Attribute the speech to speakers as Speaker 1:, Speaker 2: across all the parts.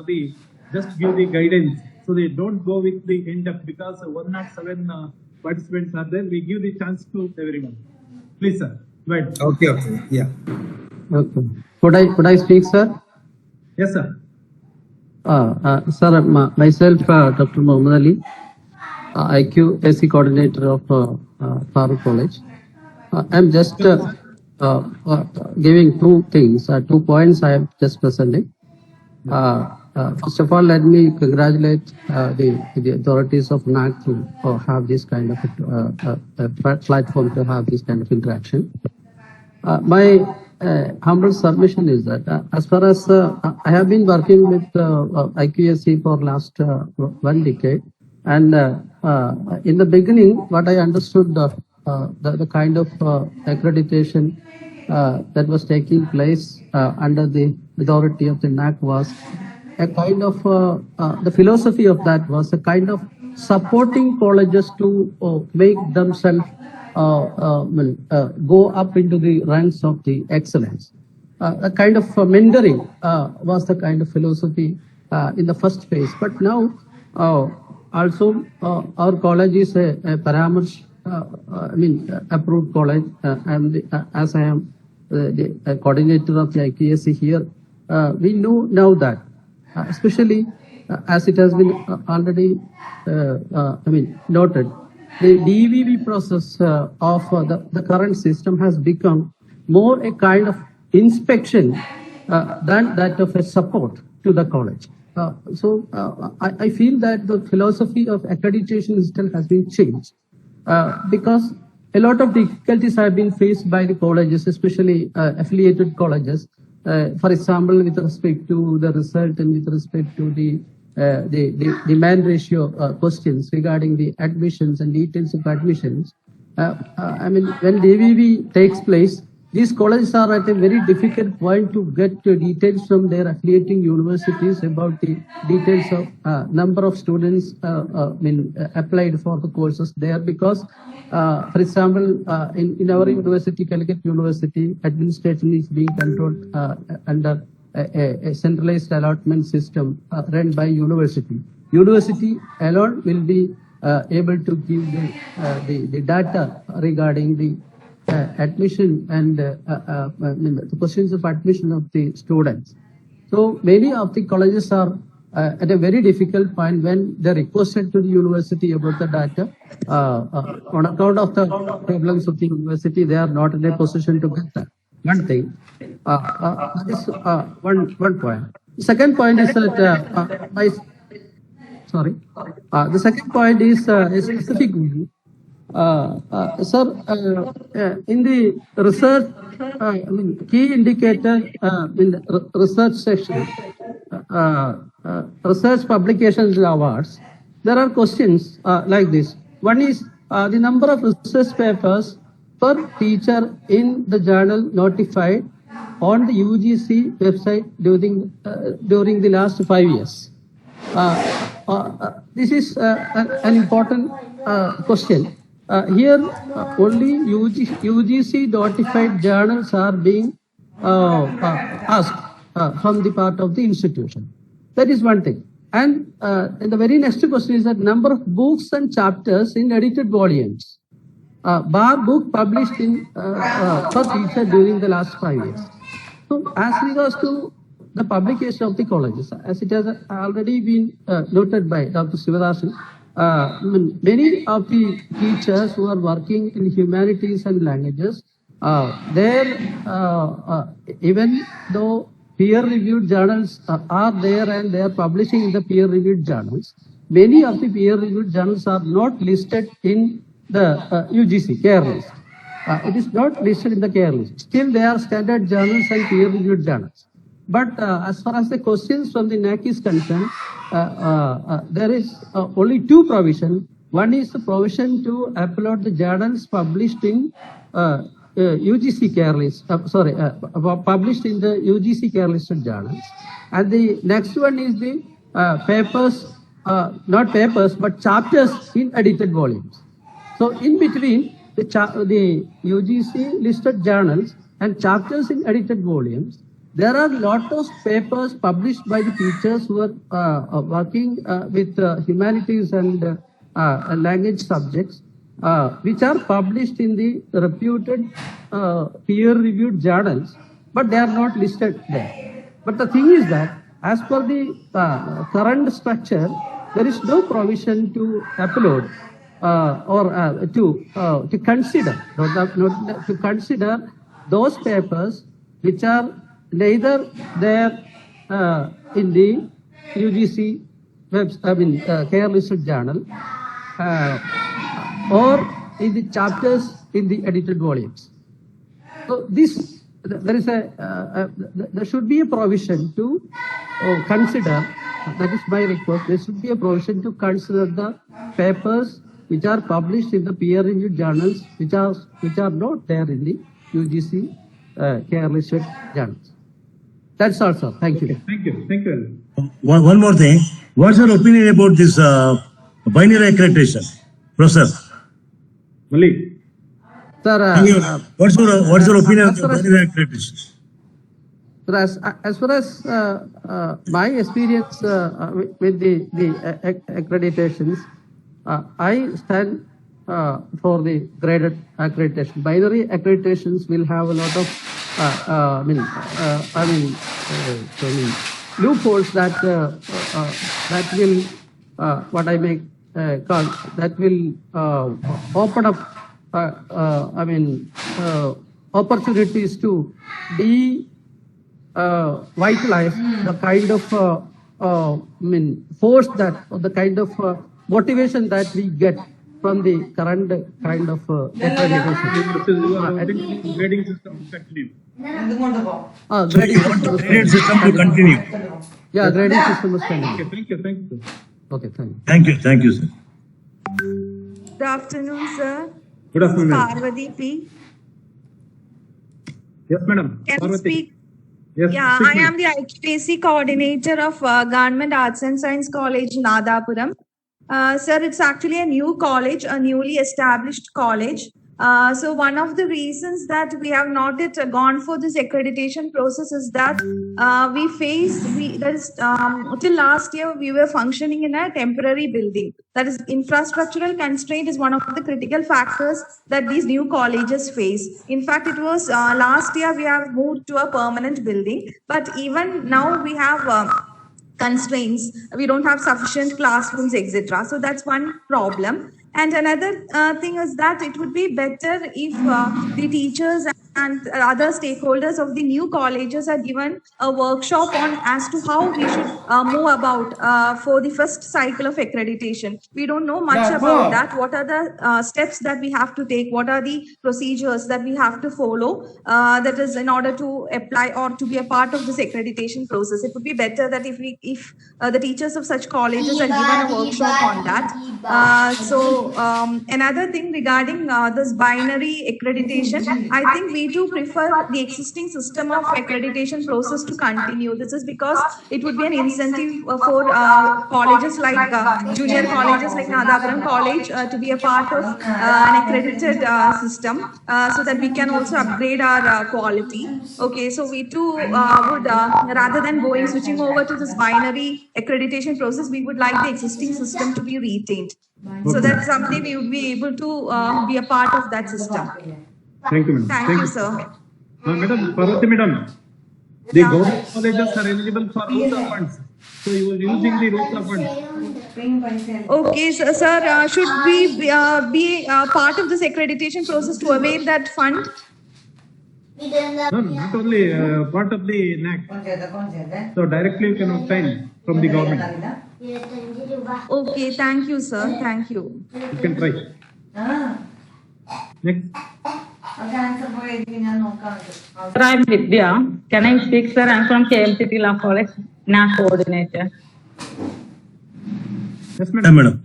Speaker 1: the just give the guidance. So they don't go with the in-depth because 107 participants are there. We give the chance to everyone. Please, sir. Go ahead.
Speaker 2: Okay. Yeah.
Speaker 3: Okay. Could I speak, sir?
Speaker 1: Yes, sir.
Speaker 3: Sir, myself, Dr. Muhammad Ali, IQAC coordinator of Farooq College. I'm just giving two things, 2 points I am just presenting. First of all, let me congratulate the authorities of NAC to have this kind of platform to have this kind of interaction. My humble submission is that as far as I have been working with IQAC for last 1 decade, and in the beginning, what I understood the kind of accreditation that was taking place under the authority of the NAC was a kind of the philosophy of that was a kind of supporting colleges to make themselves go up into the ranks of the excellence. A kind of mentoring was the kind of philosophy in the first phase. But now, also, our college is a Paramarsh, approved college, and as I am the coordinator of the IQAC here, we know now that, especially as it has been already, noted, the DVV process of the current system has become more a kind of inspection than that of a support to the college. So I feel that the philosophy of accreditation still has been changed because a lot of difficulties have been faced by the colleges, especially affiliated colleges. For example, with respect to the result and with respect to the demand ratio questions regarding the admissions and details of admissions. When DVV takes place, these colleges are at a very difficult point to get details from their affiliating universities about the details of number of students applied for the courses there, because, for example, in our university, Calicut University, administration is being controlled under a centralized allotment system run by university. University alone will be able to give the data regarding the admission and the questions of admission of the students. So many of the colleges are at a very difficult point when they requested to the university about the data. On account of the problems of the university, they are not in a position to get that. One thing. That is one point. The second point is that the second point is a specific view. Sir, in the research, key indicator in the research section, research publications awards, there are questions like this. One is the number of research papers per teacher in the journal notified on the UGC website during the last 5 years. This is an important question. Here, only UGC notified journals are being asked from the part of the institution. That is one thing. And the very next question is that number of books and chapters in edited volumes. Bar book published in per teacher during the last 5 years. So, as regards to the publication of the colleges, as it has already been noted by Dr. Sivadathan, many of the teachers who are working in humanities and languages, even though peer-reviewed journals are there and they are publishing in the peer-reviewed journals, many of the peer-reviewed journals are not listed in the UGC care list. It is not listed in the care list. Still, they are standard journals and peer-reviewed journals. But as far as the questions from the NAC is concerned, there is only two provisions. One is the provision to upload the journals published in UGC care list. Published in the UGC care listed journals. And the next one is the papers, not papers, but chapters in edited volumes. So in between the UGC listed journals and chapters in edited volumes, there are lot of papers published by the teachers who are working with humanities and language subjects, which are published in the reputed peer-reviewed journals, but they are not listed there. But the thing is that as per the current structure, there is no provision to upload or to consider, not to consider those papers which are neither there in the UGC care listed journal or in the chapters in the edited volumes. So there should be a provision to consider. That is my request. There should be a provision to consider the papers which are published in the peer-reviewed journals, which are not there in the UGC care listed journals. That's all, sir. Thank you.
Speaker 1: Thank you. Thank you.
Speaker 2: One more thing. What's your opinion about this binary accreditation, Professor?
Speaker 1: Malik.
Speaker 3: Sir,
Speaker 2: What's your opinion on the binary accreditation?
Speaker 3: as far as my experience with the accreditations, I stand for the graded accreditation. Binary accreditations will have a lot of loopholes that will what I may call that will open up opportunities to vitalize the kind of force that, or the kind of motivation that we get from the current kind of accreditation.
Speaker 1: Grading system to continue.
Speaker 3: Grading
Speaker 2: Graded system to continue.
Speaker 3: Yeah, grading system is continue.
Speaker 1: Okay, thank you. Thank you.
Speaker 3: Okay, thank you.
Speaker 2: Thank you. Thank you, sir.
Speaker 4: Good afternoon, sir.
Speaker 1: Good afternoon, ma'am.
Speaker 4: Parvati P.
Speaker 1: Yes, madam.
Speaker 4: Can I
Speaker 1: Parvati.
Speaker 4: speak?
Speaker 1: Yes,
Speaker 4: Yeah,
Speaker 1: speak,
Speaker 4: I
Speaker 1: ma'am.
Speaker 4: am the HPC coordinator of Government Arts and Science College, Nadapuram. Sir, it's actually a new college, a newly established college. So one of the reasons that we have not yet gone for this accreditation process is that till last year we were functioning in a temporary building. That is, infrastructural constraint is one of the critical factors that these new colleges face. In fact, it was last year we have moved to a permanent building, but even now we have constraints. We don't have sufficient classrooms, etc. So that's one problem. And another thing is that it would be better if the teachers and other stakeholders of the new colleges are given a workshop on as to how we should move about for the first cycle of accreditation. We don't know much about that. What are the steps that we have to take? What are the procedures that we have to follow? That is in order to apply or to be a part of this accreditation process. It would be better that if the teachers of such colleges are given a workshop on that. Another thing regarding this binary accreditation, I think we do prefer the existing system of accreditation process to continue. This is because it would be an incentive for colleges like junior colleges like Nadapuram College to be a part of an accredited system so that we can also upgrade our quality. Okay, so we too would rather than switching over to this binary accreditation process, we would like the existing system to be retained. So that's something we would be able to be a part of that system.
Speaker 1: Thank you, madam.
Speaker 4: Thank you, sir.
Speaker 1: Madam, Parvati madam, the government colleges are eligible for ROSA funds. So you are using the ROSA funds.
Speaker 4: Okay, so, sir, should we be part of this accreditation process to avail that fund?
Speaker 1: No, not only part of the NAC. So directly you can obtain from the government.
Speaker 4: Okay, thank you, sir. Thank you.
Speaker 1: You can try. Next.
Speaker 5: Sir, I'm Vidya. Can I speak, sir? I'm from KMCT Law College, NAC coordinator.
Speaker 1: Yes,
Speaker 2: Yeah, madam.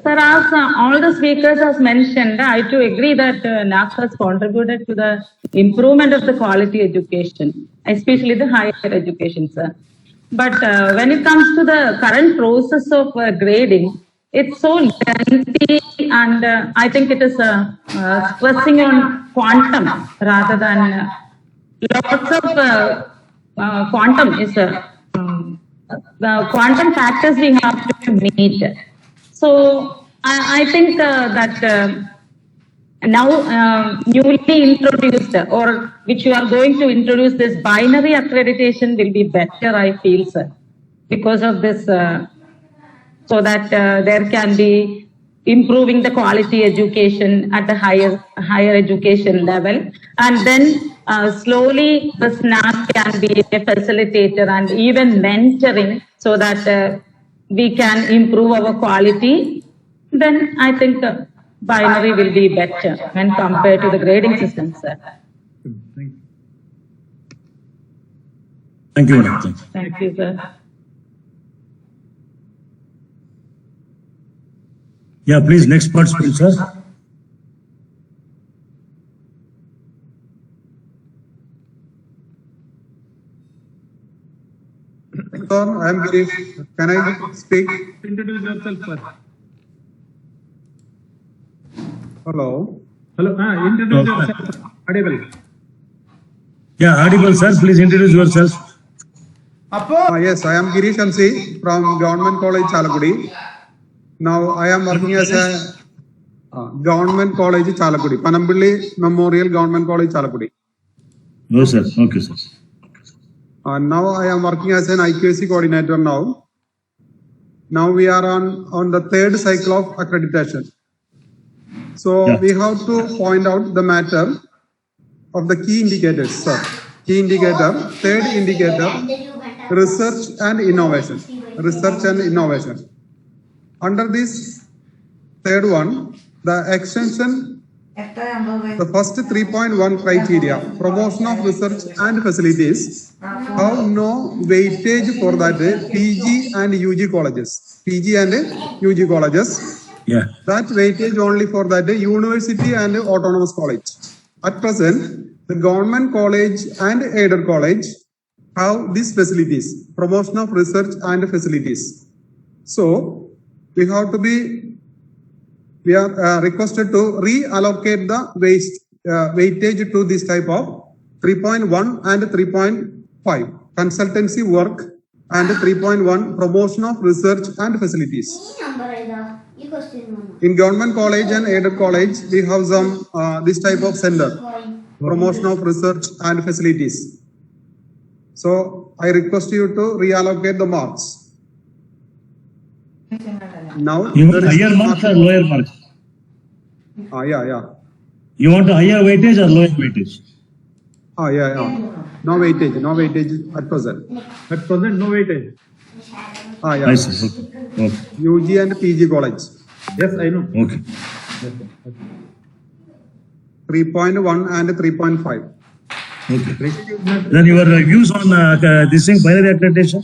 Speaker 5: Sir, as all the speakers have mentioned, I too agree that NAC has contributed to the improvement of the quality education, especially the higher education, sir. But when it comes to the current process of grading, it's so lengthy, and I think it is stressing on quantum rather than lots of quantum is the quantum factors we have to meet. So I think that now newly introduced or which you are going to introduce, this binary accreditation will be better, I feel, sir, because of this, so that there can be improving the quality education at the higher education level, and then slowly the SNAP can be a facilitator and even mentoring, so that we can improve our quality. Then I think binary will be better when compared to the grading system, sir.
Speaker 1: Thank you.
Speaker 2: Thank you, madam.
Speaker 5: Thank you, sir.
Speaker 2: Yeah, please, next participant, sir.
Speaker 6: Sir, I am Girish. Can I speak?
Speaker 1: Introduce yourself first.
Speaker 6: Hello.
Speaker 1: Hello, introduce yourself. Audible.
Speaker 2: Yeah, audible, sir. Please introduce yourself.
Speaker 6: Yes, I am Girish MC from Government College, Chalakudi. Now I am working as a Government College, Chalakudi, Panambili Memorial Government College, Chalakudi.
Speaker 2: No, sir. Okay, sir.
Speaker 6: Now I am working as an IQAC coordinator now. Now we are on the third cycle of accreditation. So
Speaker 2: Yeah.
Speaker 6: we have to point out the matter of the key indicators, sir. Key indicator, third indicator, research and innovation. Research and innovation. Under this third one, the extension, the first 3.1 criteria, promotion of research and facilities, have no weightage for that PG and UG colleges. PG and UG colleges.
Speaker 2: Yeah.
Speaker 6: That weightage only for that university and autonomous college. At present, the government college and aided college have these facilities, promotion of research and facilities. So, we are requested to reallocate the weightage to this type of 3.1 and 3.5 consultancy work and 3.1 promotion of research and facilities. In government college and aided college, we have some this type of center, promotion of research and facilities. So I request you to reallocate the marks. Now
Speaker 2: You want
Speaker 6: there is
Speaker 2: higher marks or lower marks?
Speaker 6: yeah.
Speaker 2: You want a higher weightage or lower weightage?
Speaker 6: Yeah. No weightage at present.
Speaker 1: At present, no weightage.
Speaker 6: Yeah.
Speaker 2: I see. Okay.
Speaker 6: UG and PG college.
Speaker 1: Yes, I know.
Speaker 2: Okay.
Speaker 6: 3.1 and 3.5.
Speaker 2: Okay. Then your views on this thing, binary accreditation?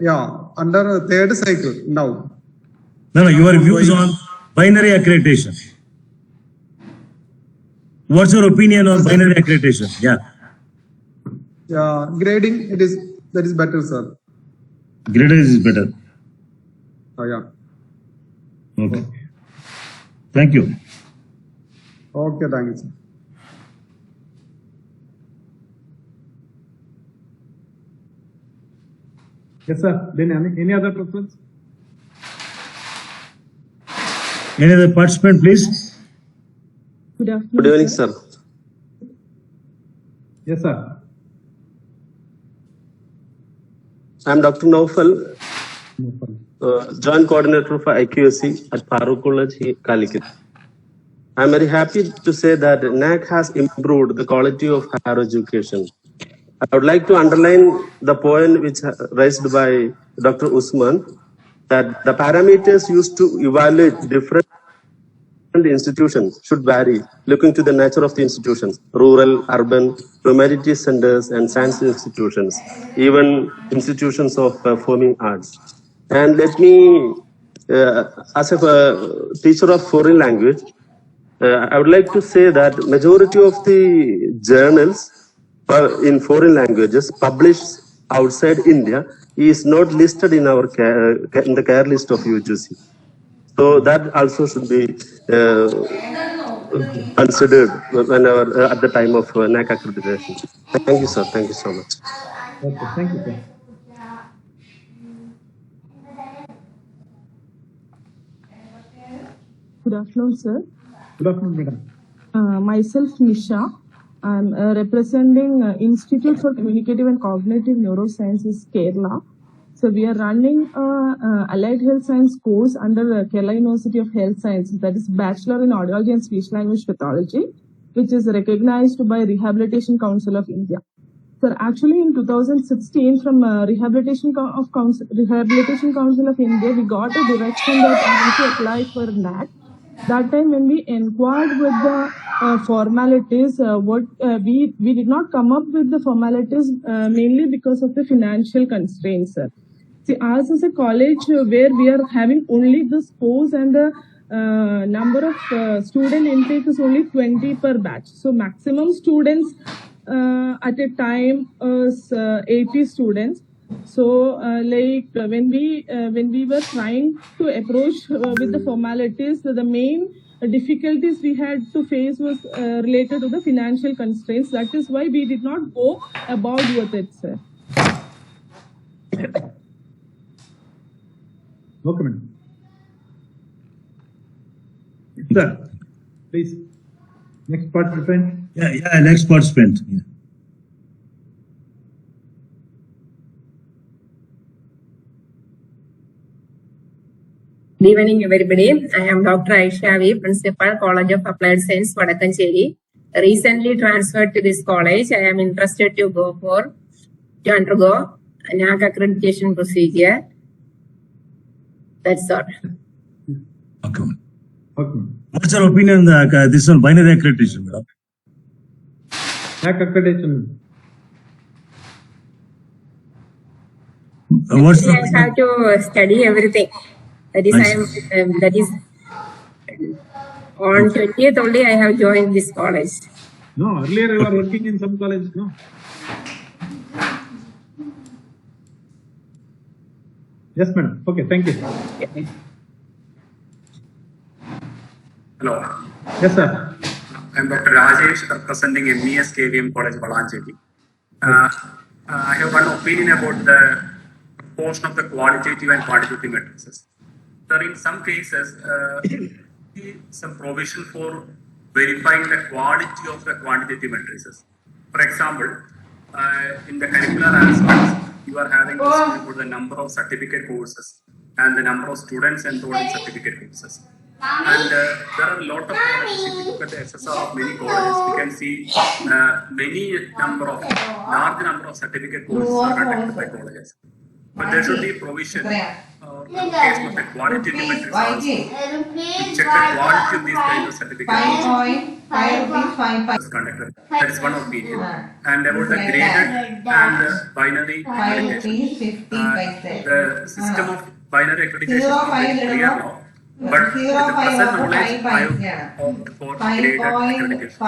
Speaker 6: Yeah, under third cycle now.
Speaker 2: No, your views on binary accreditation. What's your opinion on binary accreditation? Yeah.
Speaker 6: Yeah, grading that is better, sir.
Speaker 2: Graded is better.
Speaker 6: Yeah.
Speaker 2: Okay. Thank you.
Speaker 6: Okay, thank you, sir.
Speaker 1: Yes, sir. Then any other questions?
Speaker 2: Any other participant, please?
Speaker 7: Good afternoon.
Speaker 8: Good evening, sir.
Speaker 1: Yes, sir.
Speaker 8: I am Dr. Naufal, Joint Coordinator for IQAC at Farooq College, Calicut. I am very happy to say that NAC has improved the quality of higher education. I would like to underline the point which raised by Dr. Usman, that the parameters used to evaluate different institutions should vary, looking to the nature of the institutions, rural, urban, humanities centers, and science institutions, even institutions of performing arts. And let me, as a teacher of foreign language, I would like to say that majority of the journals in foreign languages published outside India is not listed in our in the care list of UGC. So that also should be considered whenever at the time of NAC accreditation. Thank you, sir. Thank you so much.
Speaker 1: Okay, thank you, sir.
Speaker 7: Good afternoon, sir.
Speaker 1: Good afternoon, madam.
Speaker 7: Myself, Nisha. I'm representing Institute for Communicative and Cognitive Neurosciences, Kerala. So we are running allied health science course under Kerala University of Health Sciences, that is Bachelor in Audiology and Speech Language Pathology, which is recognized by Rehabilitation Council of India. So actually in 2016 from Rehabilitation Council of India, we got a direction that we need to apply for NAC. That time when we inquired with the formalities, we did not come up with the formalities mainly because of the financial constraints. See, ours is a college where we are having only this course and the number of student intake is only 20 per batch. So maximum students at a time is 80 students. So when we were trying to approach with the formalities, the main difficulties we had to face was related to the financial constraints. That is why we did not go about with it, sir.
Speaker 1: Okay, madam. Sir, please. Next participant.
Speaker 2: Yeah, next participant. Yeah.
Speaker 9: Good evening, everybody. I am Dr. Aisha V, Principal, College of Applied Science, Vadakkancheri. Recently transferred to this college. I am interested to undergo NAC accreditation procedure. That's all.
Speaker 2: Okay.
Speaker 1: Okay.
Speaker 2: What's your opinion on this one, binary accreditation, madam?
Speaker 1: NAC accreditation.
Speaker 2: What's
Speaker 9: I have to study everything. That is, on 20th only I have joined this college.
Speaker 1: No, earlier you were working in some college, no? Yes, madam. Okay, thank you.
Speaker 10: Hello.
Speaker 1: Yes, sir.
Speaker 10: I'm Dr. Rajesh, representing MES KVM College, Balanchedi. I have one opinion about the portion of the qualitative and quantitative matrices. Sir, in some cases, some provision for verifying the quality of the quantitative matrices. For example, in the curricular aspects, you are having to see about the number of certificate courses and the number of students enrolled in certificate courses. And there are a lot of colleges. If you look at the SSR of many colleges, we can see large number of certificate courses are conducted by colleges. But there should be provision in case of the qualitative matrix also to check the quality of these kinds of certificates conducted. That is one opinion. And about the graded and binary accreditation, the system of binary accreditation is not very clear now. But with the present knowledge, I have opted for graded accreditation.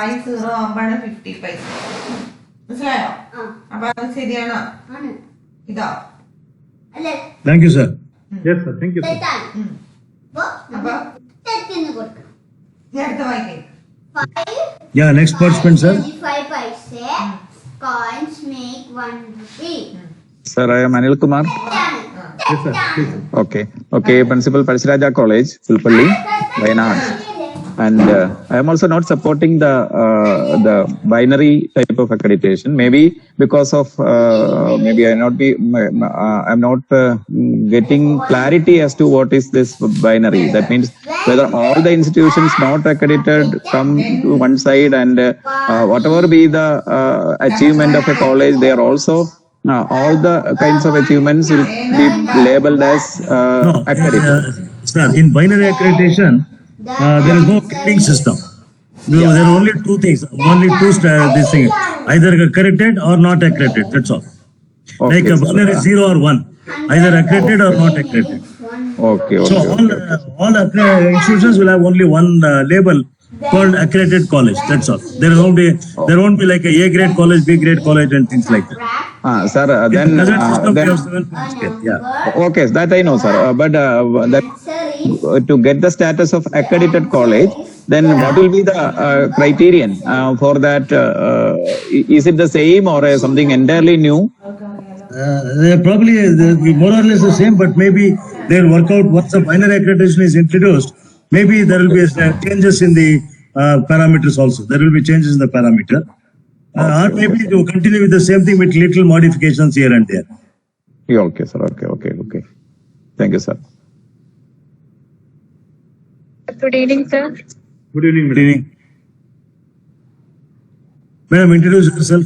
Speaker 11: 50 മനസ്സിലായോ? അപ്പൊ അത് ശരിയാണോ? ഇതോ?
Speaker 2: Thank you, sir.
Speaker 1: Yes, sir. Thank you, sir.
Speaker 11: അപ്പൊ ഞാൻ അടുത്ത വായിക്കേ.
Speaker 2: Yeah, next participant, sir.
Speaker 12: 25 paise coins make 1 rupee.
Speaker 13: Sir, I am Anil Kumar.
Speaker 1: Yes, sir. Please.
Speaker 13: Okay. Principal Parisharaja College, Pulpalli, Wayanad. And I am also not supporting the binary type of accreditation. Maybe because of maybe I'm not getting clarity as to what is this binary. That means whether all the institutions not accredited come to one side, and whatever be the achievement of a college, they are also all the kinds of achievements will be labeled as accredited.
Speaker 2: Sir, in binary accreditation, there is no grading system. There are only two things, this thing, either accredited or not accredited. That's all. Like a binary 0 or 1, either accredited or not accredited. So all institutions will have only one label called accredited college. That's all. There won't be like a A grade college, B grade college, and things like that.
Speaker 13: Sir, okay, that I know, sir. But to get the status of accredited college, then what will be the criterion for that? Is it the same or something entirely new?
Speaker 2: They're probably they'll be more or less the same, but maybe they'll work out once the binary accreditation is introduced. Maybe there will be changes in the parameters also. There will be changes in the parameter. Or maybe to continue with the same thing with little modifications here and there.
Speaker 13: Yeah, okay, sir. Okay. Thank you, sir.
Speaker 5: Good evening, sir.
Speaker 1: Good evening,
Speaker 2: Good
Speaker 1: madam.
Speaker 2: evening. Madam, introduce yourself.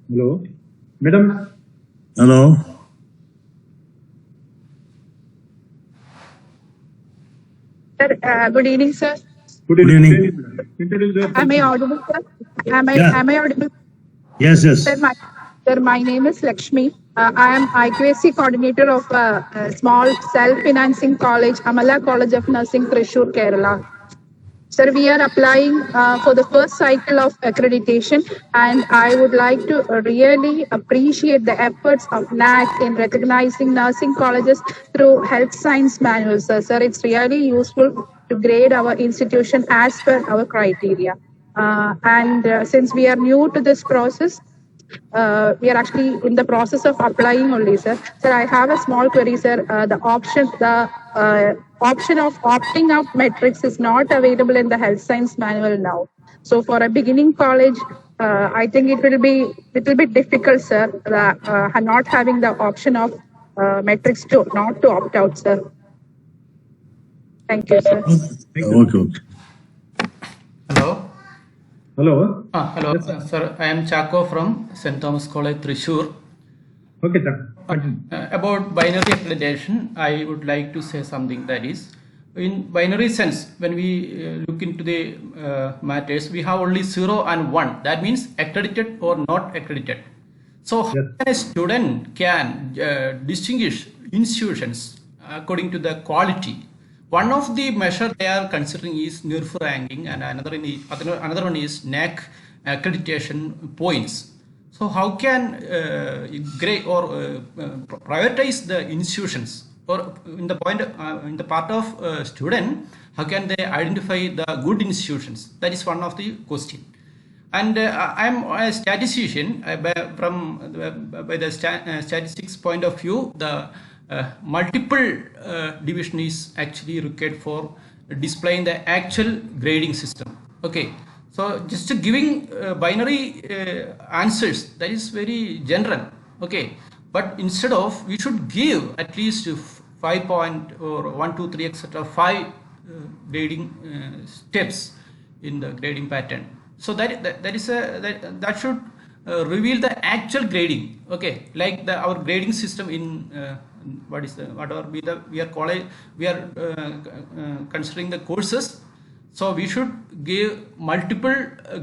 Speaker 1: Hello, madam.
Speaker 2: Hello.
Speaker 5: Sir, good evening, sir.
Speaker 1: Good
Speaker 2: Good
Speaker 1: evening.
Speaker 2: evening.
Speaker 1: Introduce yourself.
Speaker 5: Am I audible, sir? Am I audible?
Speaker 2: Yes.
Speaker 5: Sir, my name is Lakshmi. I am IQAC coordinator of a small self-financing college, Amala College of Nursing, Thrissur, Kerala. Sir, we are applying for the first cycle of accreditation, and I would like to really appreciate the efforts of NAC in recognizing nursing colleges through health science manuals. Sir, it's really useful to grade our institution as per our criteria. Since we are new to this process, we are actually in the process of applying only, sir. Sir, I have a small query, sir. The option of opting out metrics is not available in the health science manual now. So for a beginning college, I think it will be difficult, sir, not having the option of metrics to not to opt out, sir. Thank you, sir.
Speaker 2: Okay.
Speaker 14: Hello.
Speaker 1: Hello.
Speaker 14: Hello, sir. I am Chaco from St. Thomas College, Thrissur.
Speaker 1: Okay, sir.
Speaker 14: About binary accreditation, I would like to say something, that is, in binary sense, when we look into the matters, we have only 0 and 1. That means accredited or not accredited. So how can a student can distinguish institutions according to the quality? One of the measure they are considering is NIRF ranking, and another one is NAC accreditation points. So how can grade or prioritize the institutions, or in the part of student, how can they identify the good institutions? That is one of the question. And I am a statistician. By the statistics point of view, the multiple division is actually required for displaying the actual grading system. Okay. So just giving binary answers, that is very general. Okay. But instead of, we should give at least 5 point or 1, 2, 3, etc. 5 grading steps in the grading pattern. So that should reveal the actual grading. Okay. Like our grading system in we are considering the courses. So we should give multiple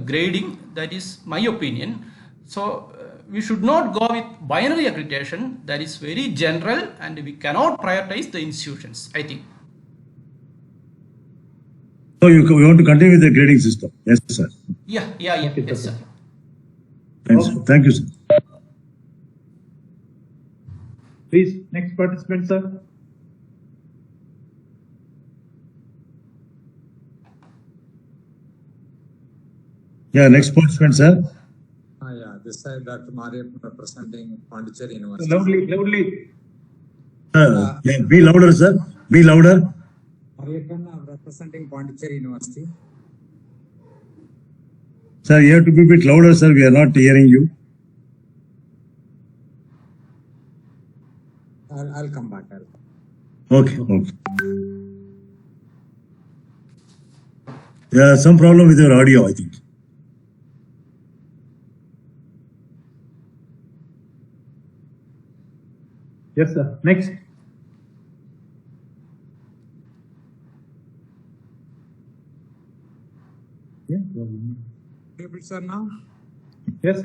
Speaker 14: grading. That is my opinion. So we should not go with binary accreditation. That is very general, and we cannot prioritize the institutions, I think.
Speaker 2: So you want to continue with the grading system? Yes, sir.
Speaker 14: Yeah. Yes, sir.
Speaker 2: Thank you, sir.
Speaker 1: Please, next participant, sir.
Speaker 2: Yeah, next participant, sir.
Speaker 15: This side Dr. Mariam representing Pondicherry University.
Speaker 1: Loudly.
Speaker 2: Yeah, be louder, sir. Be louder.
Speaker 15: Mariam, I'm representing Pondicherry University.
Speaker 2: Sir, you have to be a bit louder, sir. We are not hearing you.
Speaker 15: I'll come back.
Speaker 2: Okay. Yeah, some problem with your audio, I think.
Speaker 1: Yes, sir. Next.
Speaker 15: Able, sir, now?
Speaker 1: Yes.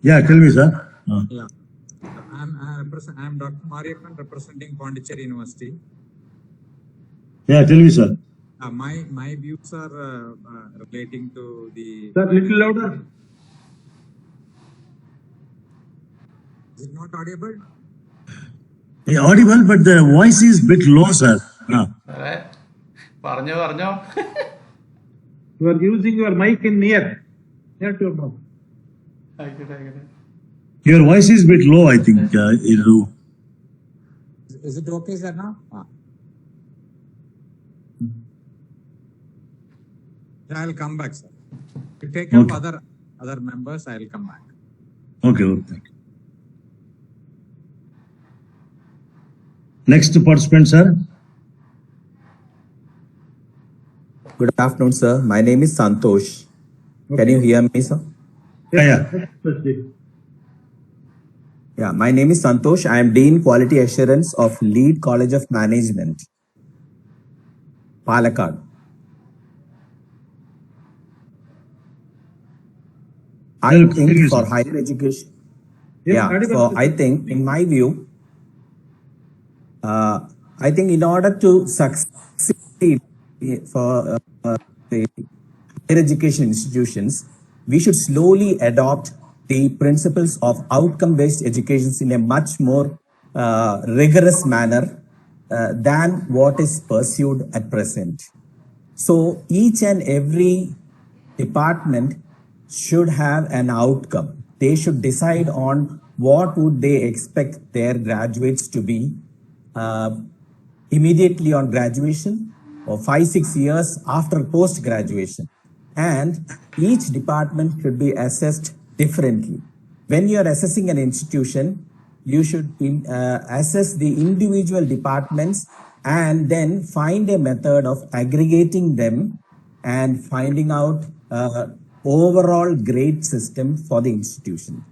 Speaker 2: Yeah, tell me, sir.
Speaker 15: Yeah. I'm Dr. Mariappan representing Pondicherry University.
Speaker 2: Yeah, tell me, sir.
Speaker 15: My views are relating to the...
Speaker 1: Sir, little louder.
Speaker 15: Is it not audible?
Speaker 2: Yeah, audible, but the voice is bit low, sir. Ah.
Speaker 14: പറഞ്ഞോ
Speaker 1: You are using your mic in near to your mouth.
Speaker 2: Your voice is a bit low, I think.
Speaker 15: Is it okay, sir, now? I'll come back, sir. You take care of other members, I'll come back.
Speaker 2: Okay, thank you. Next participant, sir.
Speaker 16: Good afternoon, sir. My name is Santosh. Can you hear me, sir?
Speaker 2: Yeah.
Speaker 16: Yeah, my name is Santosh. I am Dean Quality Assurance of Lead College of Management, Palakkad. I think for higher education, I think, in my view, I think in order to succeed for the higher education institutions, we should slowly adopt the principles of outcome-based education in a much more rigorous manner than what is pursued at present. So each and every department should have an outcome. They should decide on what would they expect their graduates to be immediately on graduation or 5-6 years after post-graduation. And each department should be assessed differently. When you are assessing an institution, you should assess the individual departments and then find a method of aggregating them and finding out overall grade system for the institution.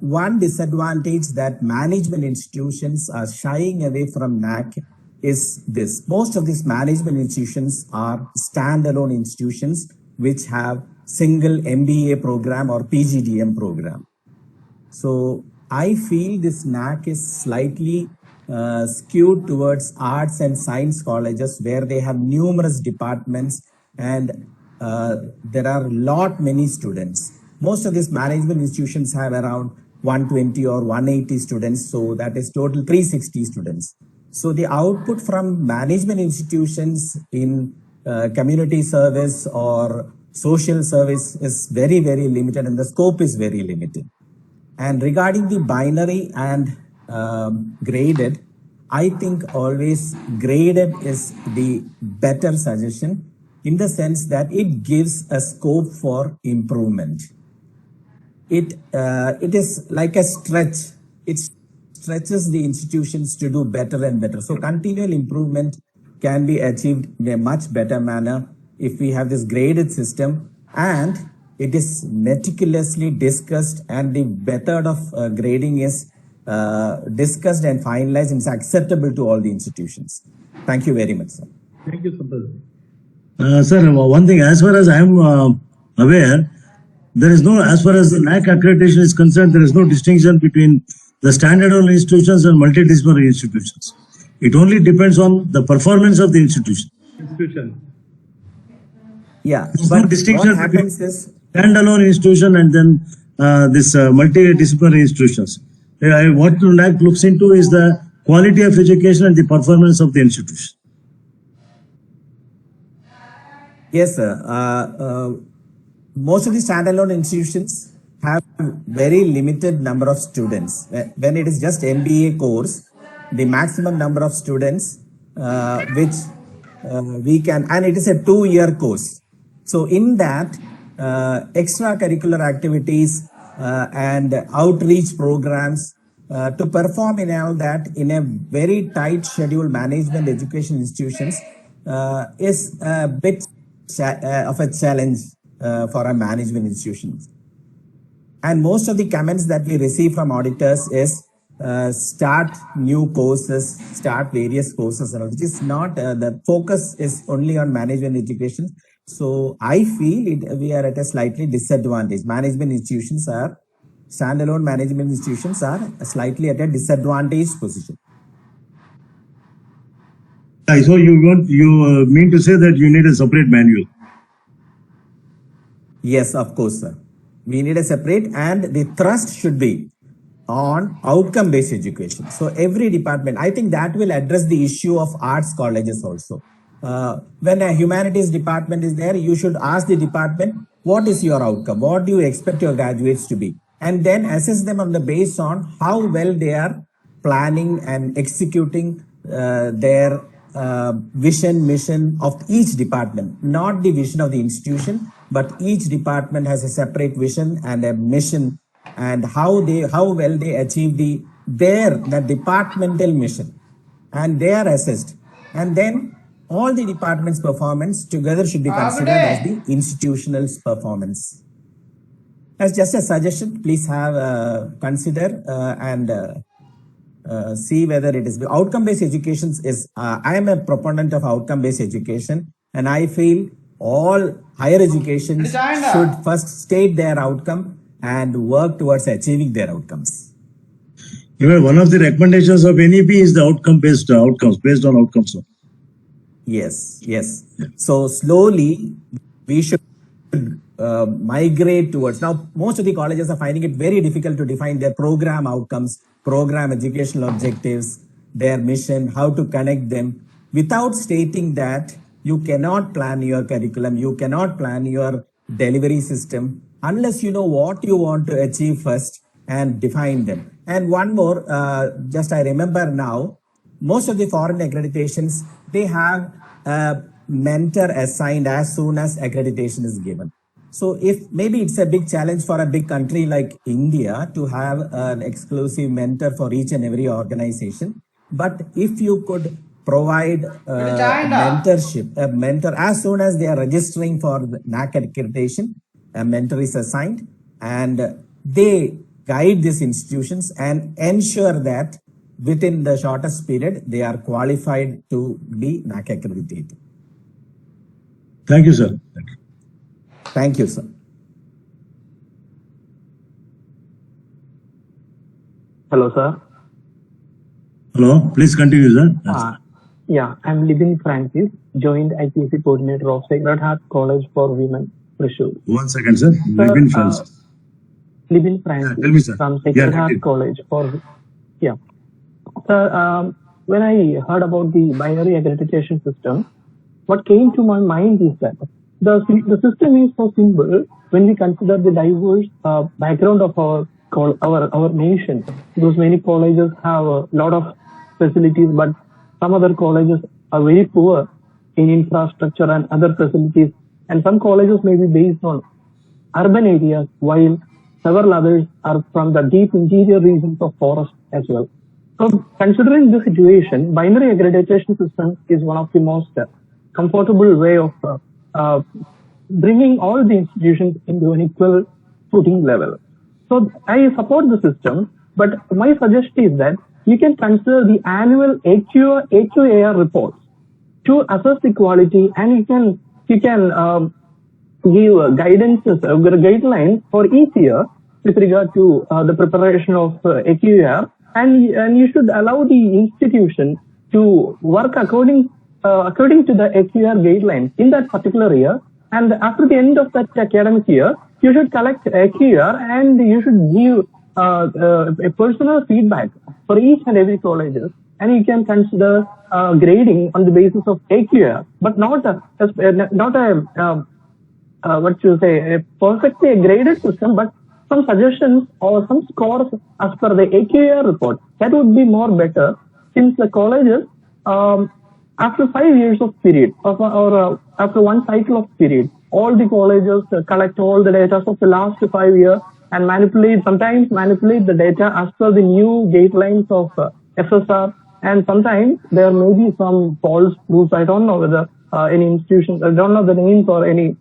Speaker 16: One disadvantage that management institutions are shying away from NAC is this. Most of these management institutions are standalone institutions which have single MBA program or PGDM program. So I feel this NAC is slightly skewed towards arts and science colleges where they have numerous departments and there are many students. Most of these management institutions have around 120 or 180 students, so that is total 360 students. So the output from management institutions in community service or social service is very, very limited and the scope is very limited. And regarding the binary and graded, I think always graded is the better suggestion in the sense that it gives a scope for improvement. It is like a stretch. It stretches the institutions to do better and better. So continual improvement can be achieved in a much better manner if we have this graded system and it is meticulously discussed and the method of grading is discussed and finalized and is acceptable to all the institutions. Thank you very much, sir.
Speaker 1: Thank you, Santosh.
Speaker 2: Sir, one thing, as far as I am aware, there is no, as far as the NAC accreditation is concerned, there is no distinction between the standalone institutions and multidisciplinary institutions. It only depends on the performance of the institution.
Speaker 16: Yeah,
Speaker 2: There's
Speaker 16: but
Speaker 2: no distinction
Speaker 16: what
Speaker 2: between
Speaker 16: happens is,
Speaker 2: standalone institution and then this multidisciplinary institutions. What NAC looks into is the quality of education and the performance of the institution.
Speaker 16: yes, sir. Most of the standalone institutions have very limited number of students. When it is just MBA course, the maximum number of students which we can, and it is a 2-year course. So in that, extracurricular activities and outreach programs to perform in all that in a very tight schedule management education institutions is a bit of a challenge for our management institutions. And most of the comments that we receive from auditors is start new courses, start various courses, and all, which is not, the focus is only on management education. So I feel we are at a slightly disadvantage. Management institutions are, standalone management institutions are slightly at a disadvantaged position.
Speaker 2: So you mean to say that you need a separate manual?
Speaker 16: Yes, of course, sir. We need a separate, and the thrust should be on outcome-based education. So every department, I think that will address the issue of arts colleges also. When a humanities department is there, you should ask the department, what is your outcome? What do you expect your graduates to be? And then assess them on the base on how well they are planning and executing their vision, mission of each department, not the vision of the institution, but each department has a separate vision and a mission, and how well they achieve the departmental mission, and they are assessed, and then all the departments' performance together should be considered as the institutional's performance. As just a suggestion, please have consider and see whether it is outcome-based education is. I am a proponent of outcome-based education, and I feel all higher education should first state their outcome and work towards achieving their outcomes.
Speaker 2: One of the recommendations of NEP is the outcome-based outcomes, based on outcomes.
Speaker 16: Yes. So slowly we should migrate towards. Now, most of the colleges are finding it very difficult to define their program outcomes, program educational objectives, their mission, how to connect them, without stating that you cannot plan your curriculum, you cannot plan your delivery system unless you know what you want to achieve first and define them. And one more, just I remember now, most of the foreign accreditations, they have a mentor assigned as soon as accreditation is given. So if maybe it's a big challenge for a big country like India to have an exclusive mentor for each and every organization, but if you could provide mentorship, a mentor as soon as they are registering for the NAC accreditation, a mentor is assigned and they guide these institutions and ensure that within the shortest period they are qualified to be NAC accredited.
Speaker 2: Thank you, sir.
Speaker 16: Thank you, sir.
Speaker 17: Hello, sir.
Speaker 2: Hello, please continue, sir.
Speaker 17: Yeah, I'm Libin Francis, joined IPC coordinator of Sacred Heart College for Women, Thrissur.
Speaker 2: 1 second, sir. Libin Francis.
Speaker 17: Libin Francis
Speaker 2: tell me, sir.
Speaker 17: from Sacred Heart College for, yeah. Sir, when I heard about the binary accreditation system, what came to my mind is that the system is so simple when we consider the diverse background of our nation. Because many colleges have a lot of facilities, but some other colleges are very poor in infrastructure and other facilities. And some colleges may be based on urban areas, while several others are from the deep interior regions of forest as well. So considering the situation, binary accreditation system is one of the most comfortable way of bringing all the institutions into an equal footing level. So I support the system, but my suggestion is that you can consider the annual AQAR reports to assess the quality, and you can give guidelines for each year with regard to the preparation of AQAR, and you should allow the institution to work according to the AQAR guidelines in that particular year. And after the end of that academic year, you should collect AQAR and you should give a personal feedback for each and every college. And you can consider grading on the basis of AQAR, but not a perfectly graded system, but some suggestions or some scores as per the AQAR report. That would be more better, since the colleges, after 5 years of period, or after one cycle of period, all the colleges collect all the data of the last 5 years and sometimes manipulate the data as per the new guidelines of FSR, and sometimes there may be some false proofs. I don't know whether any institutions, I don't know the names or any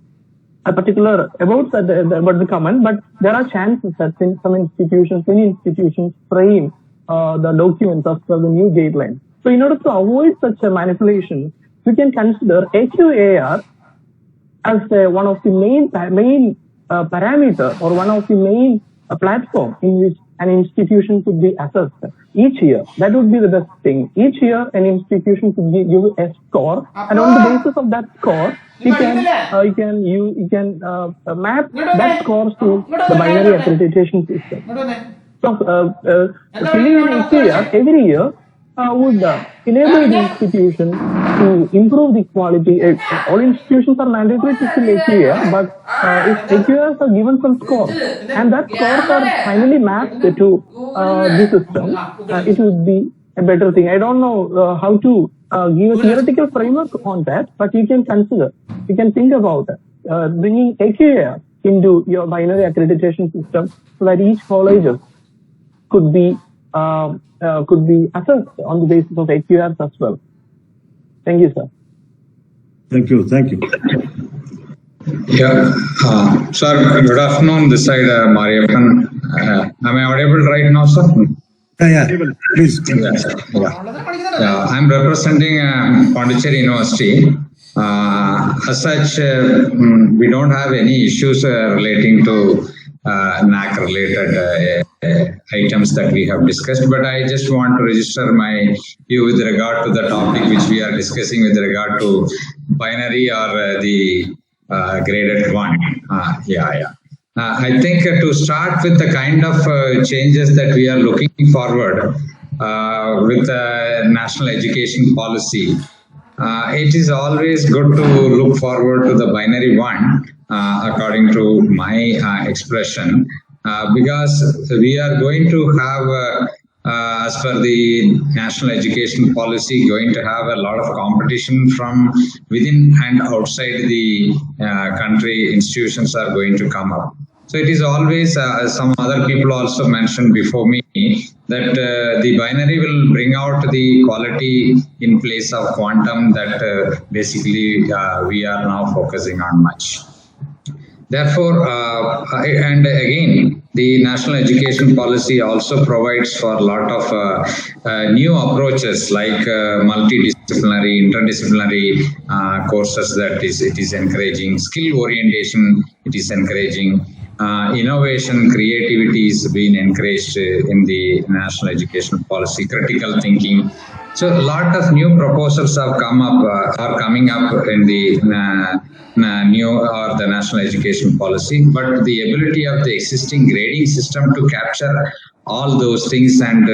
Speaker 17: particular about the comment, but there are chances that many institutions frame the documents as per the new guidelines. So in order to avoid such a manipulation, we can consider AQAR as one of the main parameter or one of the main platform in which an institution could be assessed each year. That would be the best thing. Each year, an institution could give a score, and on the basis of that score, you can map that score to the binary accreditation system. So, filling an AQR every year would enable the institution to improve the quality. All institutions are mandatory to fill AQR, but if AQRs are given some scores, and that scores are finally mapped to the system, it would be a better thing. I don't know how to give a theoretical framework on that, but you can consider, you can think about bringing AQR into your binary accreditation system so that each college could be assessed on the basis of AQRs as well. Thank you, sir.
Speaker 2: Thank you. Thank you.
Speaker 15: Yeah, sir, good afternoon. This side, Mariappan. Am I audible right now, sir?
Speaker 2: Yeah, please.
Speaker 15: Yeah, I'm representing Pondicherry University. As such, we don't have any issues relating to NAC related items that we have discussed, but I just want to register my view with regard to the topic which we are discussing with regard to binary or the graded one. I think to start with the kind of changes that we are looking forward with the national education policy, it is always good to look forward to the binary one, according to my expression, because we are going to have, as per the national education policy, going to have a lot of competition from within and outside the country. Institutions are going to come up. So it is always, some other people also mentioned before me, that the binary will bring out the quality in place of quantum that basically we are now focusing on much. Therefore, and again, the national education policy also provides for a lot of new approaches like multidisciplinary, interdisciplinary courses that it is encouraging, skill orientation, it is encouraging. Innovation, creativity is being encouraged in the national education policy, critical thinking. So a lot of new proposals have come up, are coming up in the new or the national education policy, but the ability of the existing grading system to capture all those things and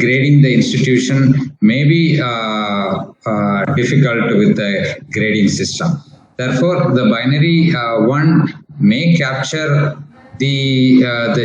Speaker 15: grading the institution may be difficult with the grading system. Therefore, the binary one may capture the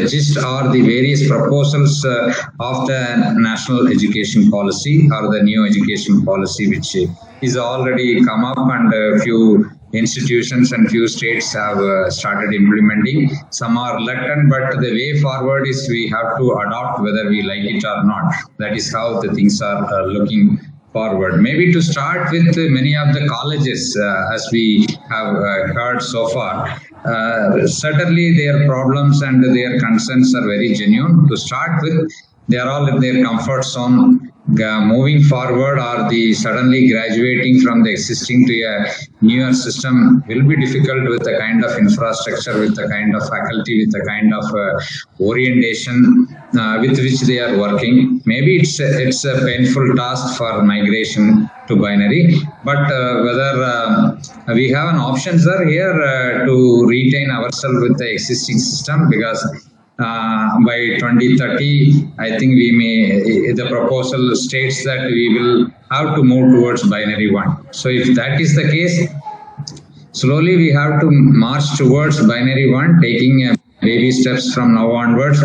Speaker 15: gist or the various proposals of the national education policy or the new education policy, which is already come up, and a few institutions and few states have started implementing. Some are reluctant, but the way forward is we have to adopt whether we like it or not. That is how the things are looking forward. Maybe to start with many of the colleges, as we have heard so far, certainly their problems and their concerns are very genuine. To start with, they are all in their comfort zone. Moving forward or the suddenly graduating from the existing to a newer system will be difficult with the kind of infrastructure, with the kind of faculty, with the kind of orientation with which they are working. Maybe it's a painful task for migration to binary, but whether we have an option, sir, here to retain ourselves with the existing system, because by 2030, I think we may, the proposal states that we will have to move towards binary one. So if that is the case, slowly we have to march towards binary one, taking baby steps from now onwards.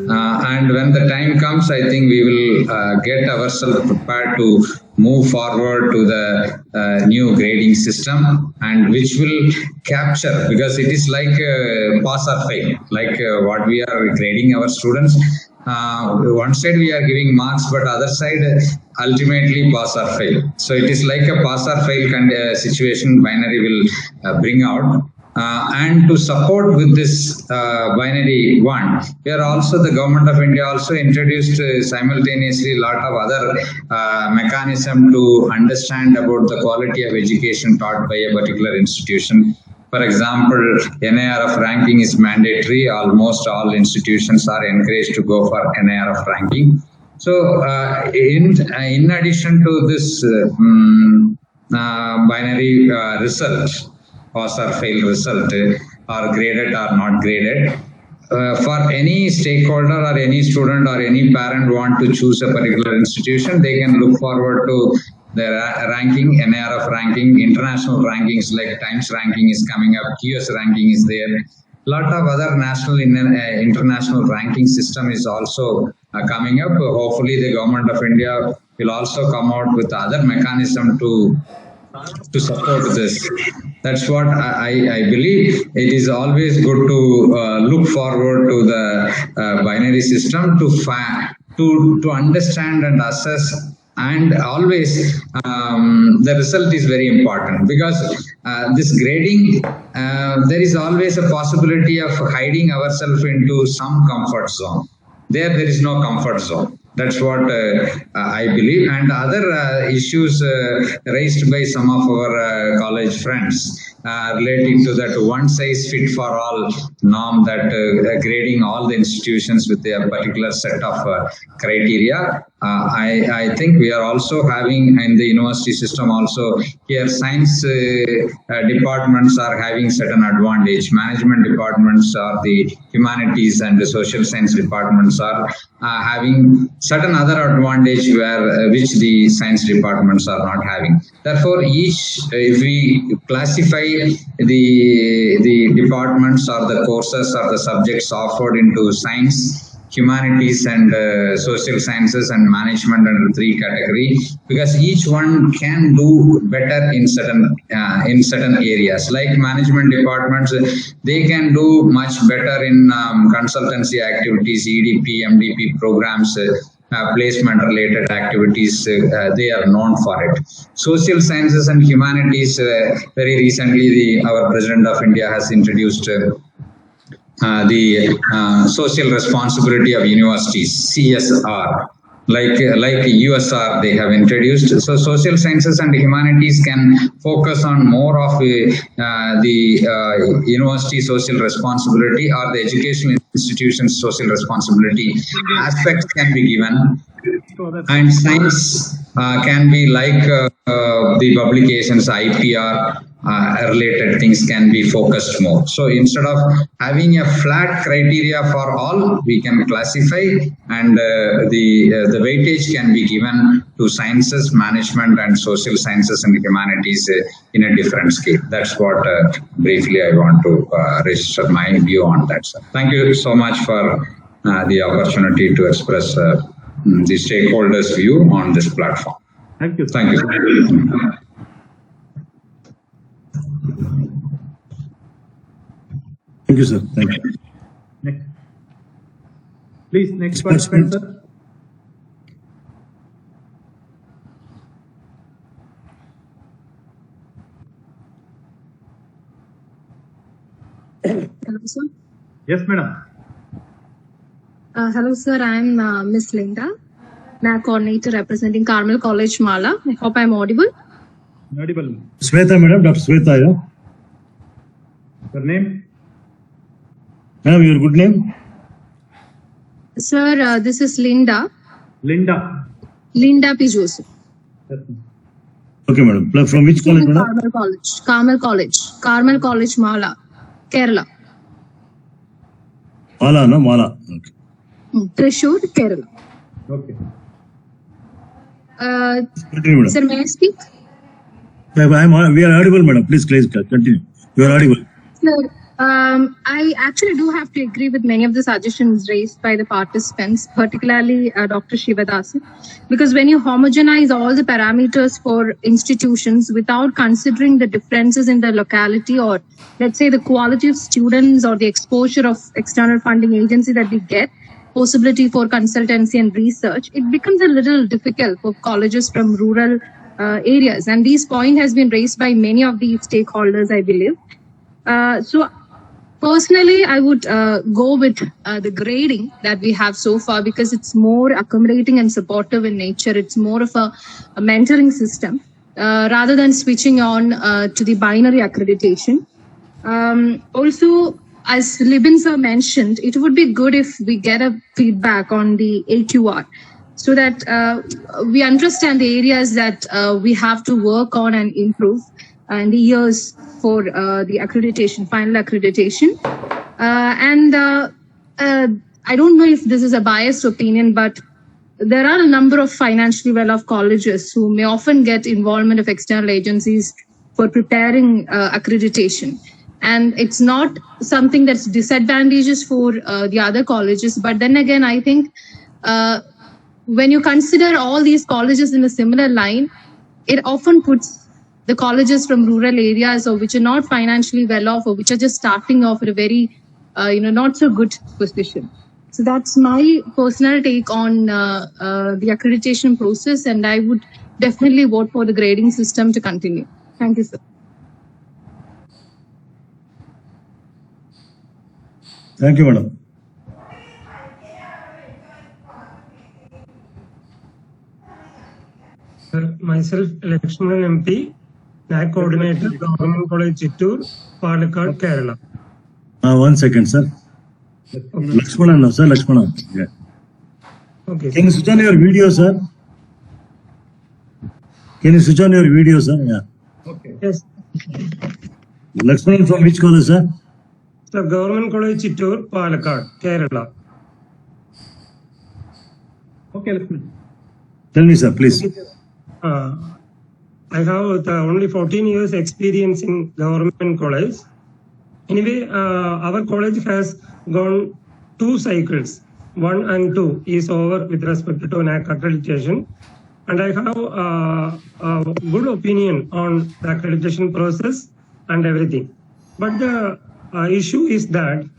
Speaker 15: And when the time comes, I think we will get ourselves prepared to move forward to the new grading system, and which will capture, because it is like pass or fail, like what we are grading our students. One side we are giving marks, but other side ultimately pass or fail. So it is like a pass or fail kind of situation binary will bring out. And to support with this binary one, here also the government of India also introduced simultaneously a lot of other mechanism to understand about the quality of education taught by a particular institution. For example, NIRF ranking is mandatory. Almost all institutions are encouraged to go for NIRF ranking. So in addition to this binary result, pass or fail result, or graded or not graded, for any stakeholder or any student or any parent want to choose a particular institution, they can look forward to the ranking, NARF ranking, international rankings like Times ranking is coming up, QS ranking is there. Lot of other national international ranking system is also coming up. Hopefully the government of India will also come out with other mechanism to support this. That's what I believe. It is always good to look forward to the binary system to understand and assess, and always the result is very important, because this grading, there is always a possibility of hiding ourselves into some comfort zone. There is no comfort zone. That's what I believe. And other issues raised by some of our college friends relating to that one size fit for all norm, that grading all the institutions with a particular set of criteria. I think we are also having in the university system also here science departments are having certain advantage. Management departments or the humanities and the social science departments are having certain other advantage which the science departments are not having. Therefore, if we classify the departments or the courses or the subjects offered into science, humanities and social sciences and management under 3 categories, because each one can do better in certain areas. Like management departments, they can do much better in consultancy activities, EDP, MDP programs, placement related activities. They are known for it. Social sciences and humanities, very recently our President of India has introduced the social responsibility of universities, CSR, like USR they have introduced. So social sciences and humanities can focus on more of the university social responsibility or the educational institution's social responsibility aspects can be given, and science can be like the publications, IPR related things can be focused more. So instead of having a flat criteria for all, we can classify, and the weightage can be given to sciences, management and social sciences and humanities in a different scale. That's what briefly I want to register my view on that, sir. Thank you so much for the opportunity to express the stakeholders' view on this platform.
Speaker 1: Thank you.
Speaker 15: Thank you.
Speaker 2: Thank you, sir. Thank you.
Speaker 1: Next. Please, next participant, sir.
Speaker 18: Hello, sir.
Speaker 1: Yes, madam.
Speaker 18: Hello, sir. I'm Miss Linda, NAC coordinator representing Carmel College, Mala. I hope I'm audible.
Speaker 1: Audible.
Speaker 2: Sweta, madam. Dr. Sweta, yeah.
Speaker 1: Your name?
Speaker 2: Ma'am, your good name?
Speaker 18: Sir, this is Linda.
Speaker 1: Linda.
Speaker 18: Linda P. Joseph.
Speaker 2: Okay, madam. From which college, madam?
Speaker 18: Carmel College. Carmel College. Carmel College, Mala, Kerala.
Speaker 2: Mala, no? Mala. Okay.
Speaker 18: Thrissur, Kerala.
Speaker 1: Okay.
Speaker 2: Continue, madam.
Speaker 18: Sir, may I speak?
Speaker 2: We are audible, madam. Please continue. You are audible.
Speaker 18: Sir, I actually do have to agree with many of the suggestions raised by the participants, particularly Dr. Shivadasan, because when you homogenize all the parameters for institutions without considering the differences in the locality, or let's say the quality of students or the exposure of external funding agency that we get, possibility for consultancy and research, it becomes a little difficult for colleges from rural areas. And this point has been raised by many of the stakeholders, I believe. So personally, I would go with the grading that we have so far, because it's more accommodating and supportive in nature. It's more of a mentoring system rather than switching on to the binary accreditation. Also, as Libin sir mentioned, it would be good if we get a feedback on the AQR, so that we understand the areas that we have to work on and improve in the years for the accreditation, final accreditation. And I don't know if this is a biased opinion, but there are a number of financially well-off colleges who may often get involvement of external agencies for preparing accreditation. And it's not something that's disadvantageous for the other colleges. But then again, I think when you consider all these colleges in a similar line, it often puts the colleges from rural areas or which are not financially well off or which are just starting off at a very, not so good position. So that's my personal take on the accreditation process, and I would definitely vote for the grading system to continue. Thank you, sir.
Speaker 2: Thank you, madam.
Speaker 19: Myself, Lakshmanan MP, NAC Coordinator, Government College Chittoor, Palakkad, Kerala.
Speaker 2: 1 second, sir. Lakshmanan, no, sir, Lakshmanan. Yeah.
Speaker 19: Okay.
Speaker 2: Can you switch on your video, sir? Can you switch on your video, sir? Yeah.
Speaker 19: Okay. Yes.
Speaker 2: Lakshmanan from which college, sir?
Speaker 19: Sir, Government College Chittoor, Palakkad, Kerala.
Speaker 1: Okay, Lakshmanan.
Speaker 2: Tell me, sir, please.
Speaker 19: I have only 14 years experience in government college. Anyway, our college has gone 2 cycles. 1 and 2 is over with respect to NAC accreditation. And I have a good opinion on the accreditation process and everything. But the issue is that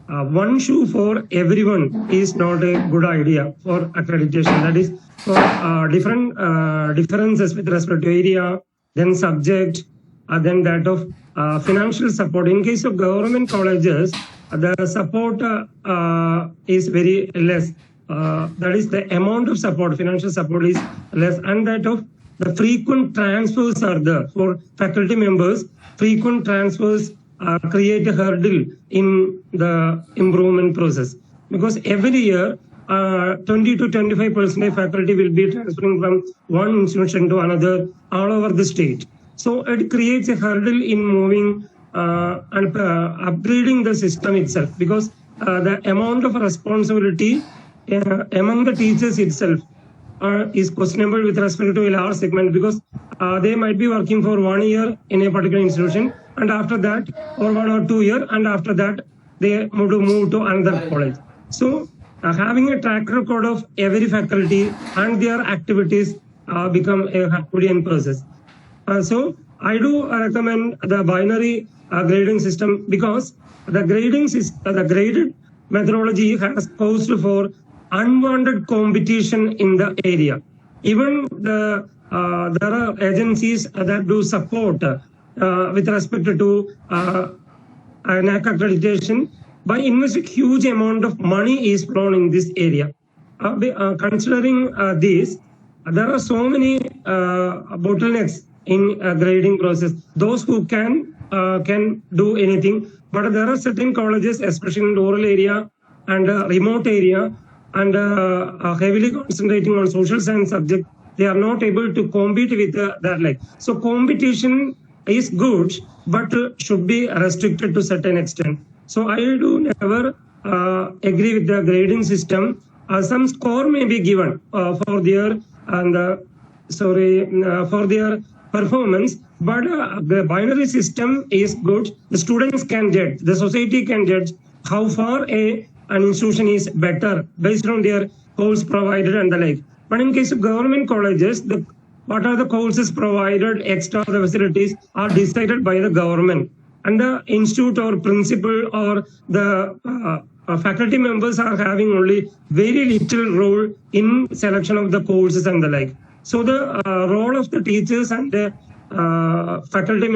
Speaker 19: one shoe for everyone is not a good idea for accreditation. That is for different differences with respect to area, then subject, then that of financial support. In case of government colleges, the support is very less. That is the amount of support, financial support is less, and that of the frequent transfers are there for faculty members. Frequent transfers create a hurdle in the improvement process, because every year 20 to 25% faculty will be transferring from one institution to another all over the state. So it creates a hurdle in moving and upgrading the system itself, because the amount of responsibility among the teachers itself is questionable with respect to a large segment, because they might be working for 1 year in a particular institution, and after that, or 1 or 2 years, and after that, they move to another college. So having a track record of every faculty and their activities become a Herculean process. So I do recommend the binary grading system, because the graded methodology has caused for unwanted competition in the area. Even there are agencies that do support with respect to NAC accreditation. By investing huge amount of money is flown in this area. Considering this, there are so many bottlenecks in grading process. Those who can do anything, but there are certain colleges, especially in rural area and remote area, and heavily concentrating on social science subject, they are not able to compete with that like. So competition is good, but should be restricted to certain extent. So I do never agree with the grading system. Some score may be given for their for their performance, but the binary system is good. The students can judge, the society can judge how far an institution is better based on their course provided and the like. But in case of government colleges, what are the courses provided, extra facilities are decided by the government, and the institute or principal or the faculty members are having only very little role in selection of the courses and the like. So the role of the teachers and the faculty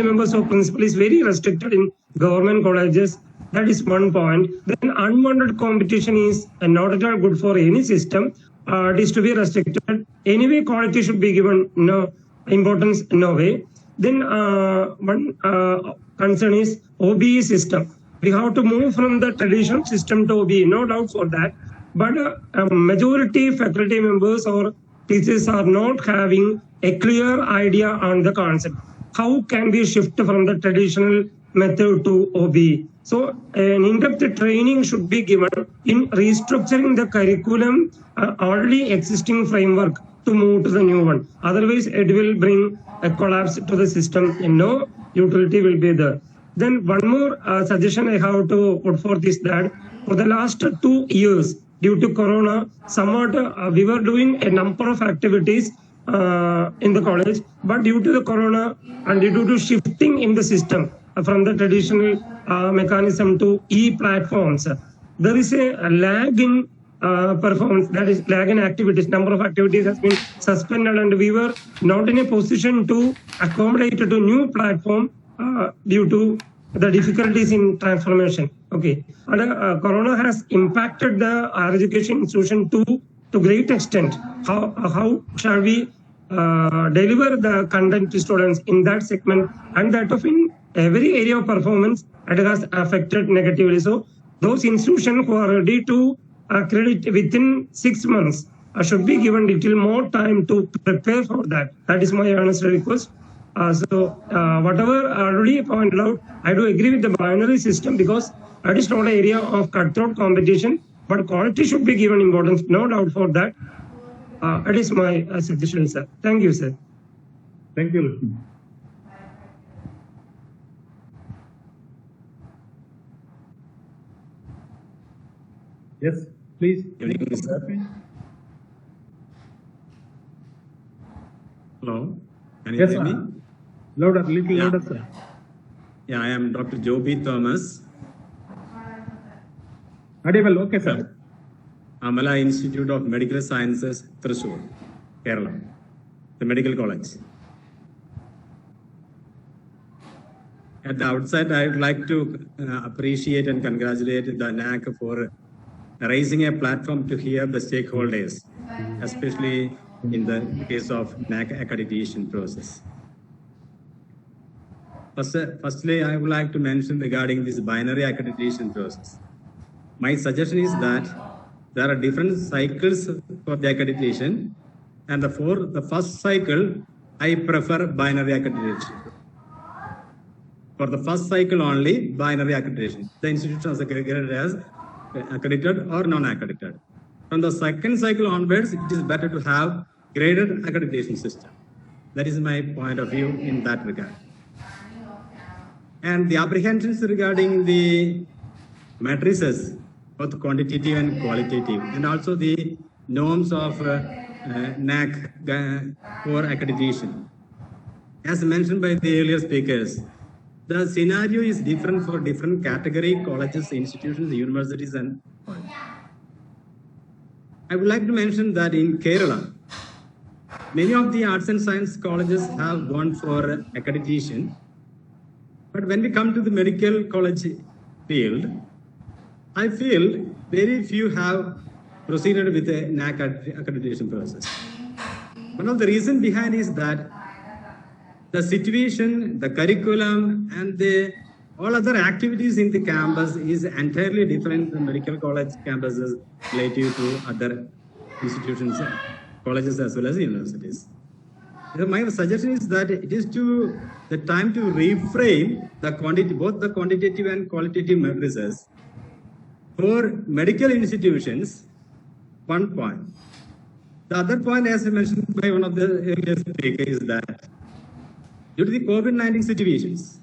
Speaker 19: members or principal is very restricted in government colleges. That is one point. Then unwanted competition is not at all good for any system. It is to be restricted. Anyway, quality should be given no importance, no way. Then one concern is OBE system. We have to move from the traditional system to OBE, no doubt for that. But majority faculty members or teachers are not having a clear idea on the concept. How can we shift from the traditional method to OBE? So an in-depth training should be given in restructuring the curriculum already existing framework to move to the new one. Otherwise, it will bring a collapse to the system and no utility will be there. Then one more suggestion I have to put forth is that for the last 2 years, due to Corona, somewhat we were doing a number of activities in the college, but due to the Corona and due to shifting in the system from the traditional mechanism to e-platforms, there is a lag in performance, that is lag in activities. Number of activities has been suspended and we were not in a position to accommodate to new platform due to the difficulties in transformation. Okay, and Corona has impacted the higher education institution to great extent. How shall we deliver the content to students in that segment, and that of in every area of performance it has affected negatively. So those institutions who are ready to accredit within 6 months should be given little more time to prepare for that. That is my earnest request. Whatever already pointed out, I do agree with the binary system because that is not an area of cutthroat competition, but quality should be given importance, no doubt for that. That is my suggestion, sir. Thank you, sir.
Speaker 1: Thank you, Lakshmi. Yes, please.
Speaker 20: Good evening, sir. Hello, can you
Speaker 1: Yes,
Speaker 20: hear me?
Speaker 1: sir. Louder, little
Speaker 20: Yeah.
Speaker 1: louder, sir.
Speaker 20: Yeah, I am Dr. Joby Thomas,
Speaker 1: Audible, okay, sir.
Speaker 20: Amala Institute of Medical Sciences, Thrissur, Kerala, the medical college. At the outset, I would like to appreciate and congratulate the NAC for raising a platform to hear the stakeholders, especially in the case of NAC accreditation process. Firstly, I would like to mention regarding this binary accreditation process. My suggestion is that there are different cycles for the accreditation, and for the first cycle, I prefer binary accreditation. For the first cycle only, binary accreditation. The institution is accredited as accredited or non-accredited. From the second cycle onwards, it is better to have graded accreditation system. That is my point of view in that regard. And the apprehensions regarding the matrices, both quantitative and qualitative, and also the norms of NAC for accreditation. As mentioned by the earlier speakers, the scenario is different for different category colleges, institutions, universities, and I would like to mention that in Kerala, many of the arts and science colleges have gone for accreditation. But when we come to the medical college field, I feel very few have proceeded with a NAC accreditation process. One of the reasons behind is that the situation, the curriculum, and all other activities in the campus is entirely different than medical college campuses relative to other institutions, colleges as well as universities. My suggestion is that it is the time to reframe the both the quantitative and qualitative matrices for medical institutions. One point. The other point, as mentioned by one of the earlier speakers, is that due to the COVID-19 situations,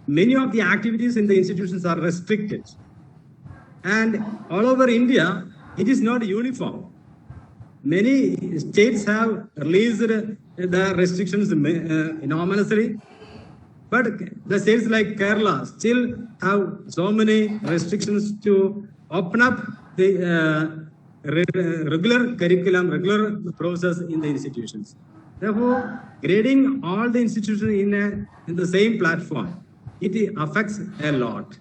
Speaker 20: many of the activities in the institutions are restricted. And all over India, it is not uniform. Many states have released the restrictions enormously, but the states like Kerala still have so many restrictions to open up the regular curriculum, regular process in the institutions. Therefore, grading all the institutions in the same platform, it affects a lot.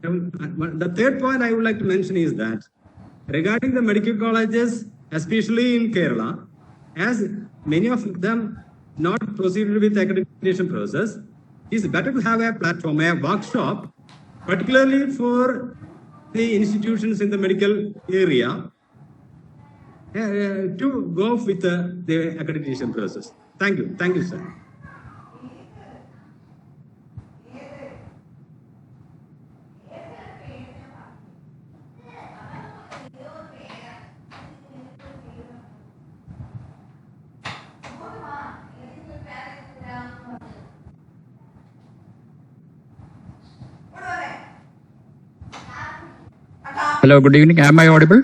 Speaker 20: The third point I would like to mention is that regarding the medical colleges, especially in Kerala, as many of them not proceeded with the accreditation process, it is better to have a platform, a workshop, particularly for the institutions in the medical area, to go with the accreditation process. Thank you. Thank you, sir.
Speaker 21: Hello, good evening. Am I audible?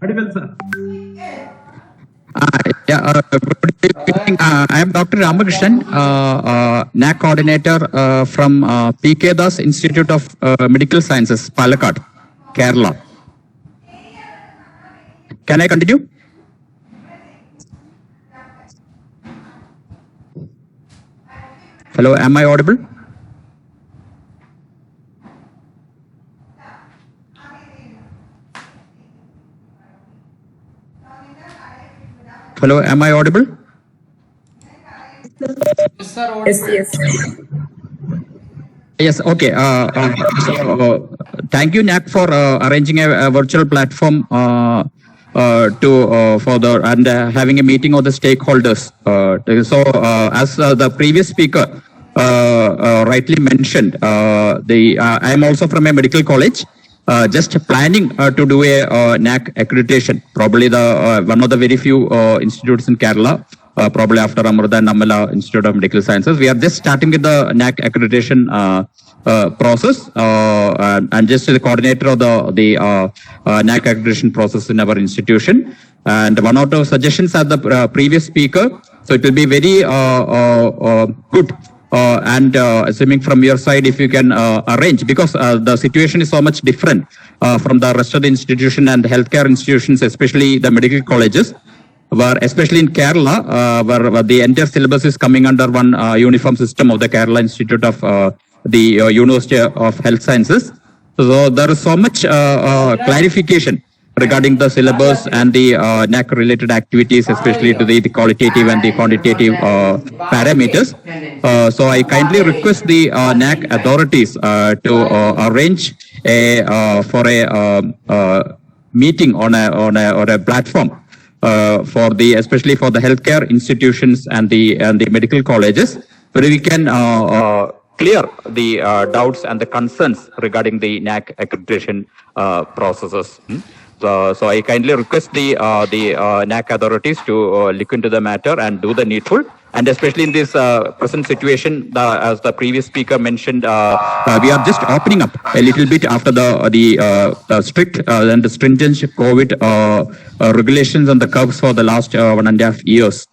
Speaker 1: Audible, sir.
Speaker 21: Good evening. I am Dr. Ramakrishnan, NAC coordinator from PK Das Institute of Medical Sciences, Palakkad, Kerala. Can I continue? Hello, am I audible? Hello, am I audible?
Speaker 9: Yes, yes.
Speaker 21: Yes, okay. Thank you, NAC, for arranging a virtual platform and having a meeting of the stakeholders. As the previous speaker rightly mentioned, I am also from a medical college. Just planning to do a NAC accreditation, probably the one of the very few institutes in Kerala, probably after Amrita and Amala Institute of Medical Sciences. We are just starting with the NAC accreditation process, and just the coordinator of the NAC accreditation process in our institution. And one of the suggestions at the previous speaker, so it will be very good. And assuming from your side, if you can arrange, because the situation is so much different from the rest of the institution and the healthcare institutions, especially the medical colleges, where especially in Kerala, where the entire syllabus is coming under one uniform system of the Kerala Institute of the University of Health Sciences. So there is so much clarification regarding the syllabus and the NAC related activities, especially to the qualitative and the quantitative parameters. So I kindly request the NAC authorities to arrange for a meeting on a platform for the, especially for the healthcare institutions and the medical colleges, where we can clear the doubts and the concerns regarding the NAC accreditation processes. So I kindly request the NAC authorities to look into the matter and do the needful. And especially in this present situation, as the previous speaker mentioned, we are just opening up a little bit after the strict and the stringent COVID regulations and the curves for the last 1.5 years.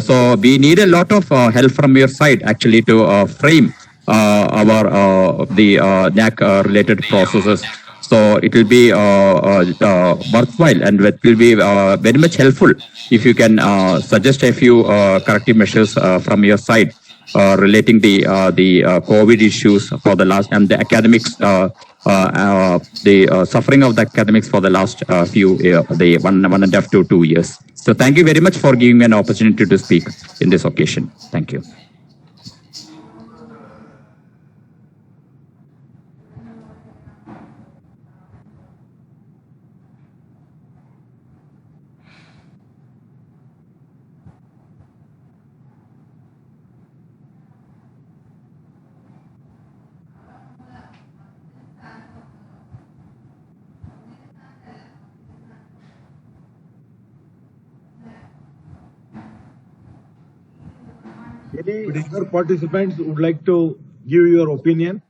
Speaker 21: So we need a lot of help from your side actually to frame the NAC related processes. So it will be worthwhile and it will be very much helpful if you can suggest a few corrective measures from your side relating the COVID issues for the last, and the academics, the suffering of the academics for the last few the 1.5 to 2 years. So thank you very much for giving me an opportunity to speak in this occasion. Thank you.
Speaker 1: Any other participants would like to give your opinion?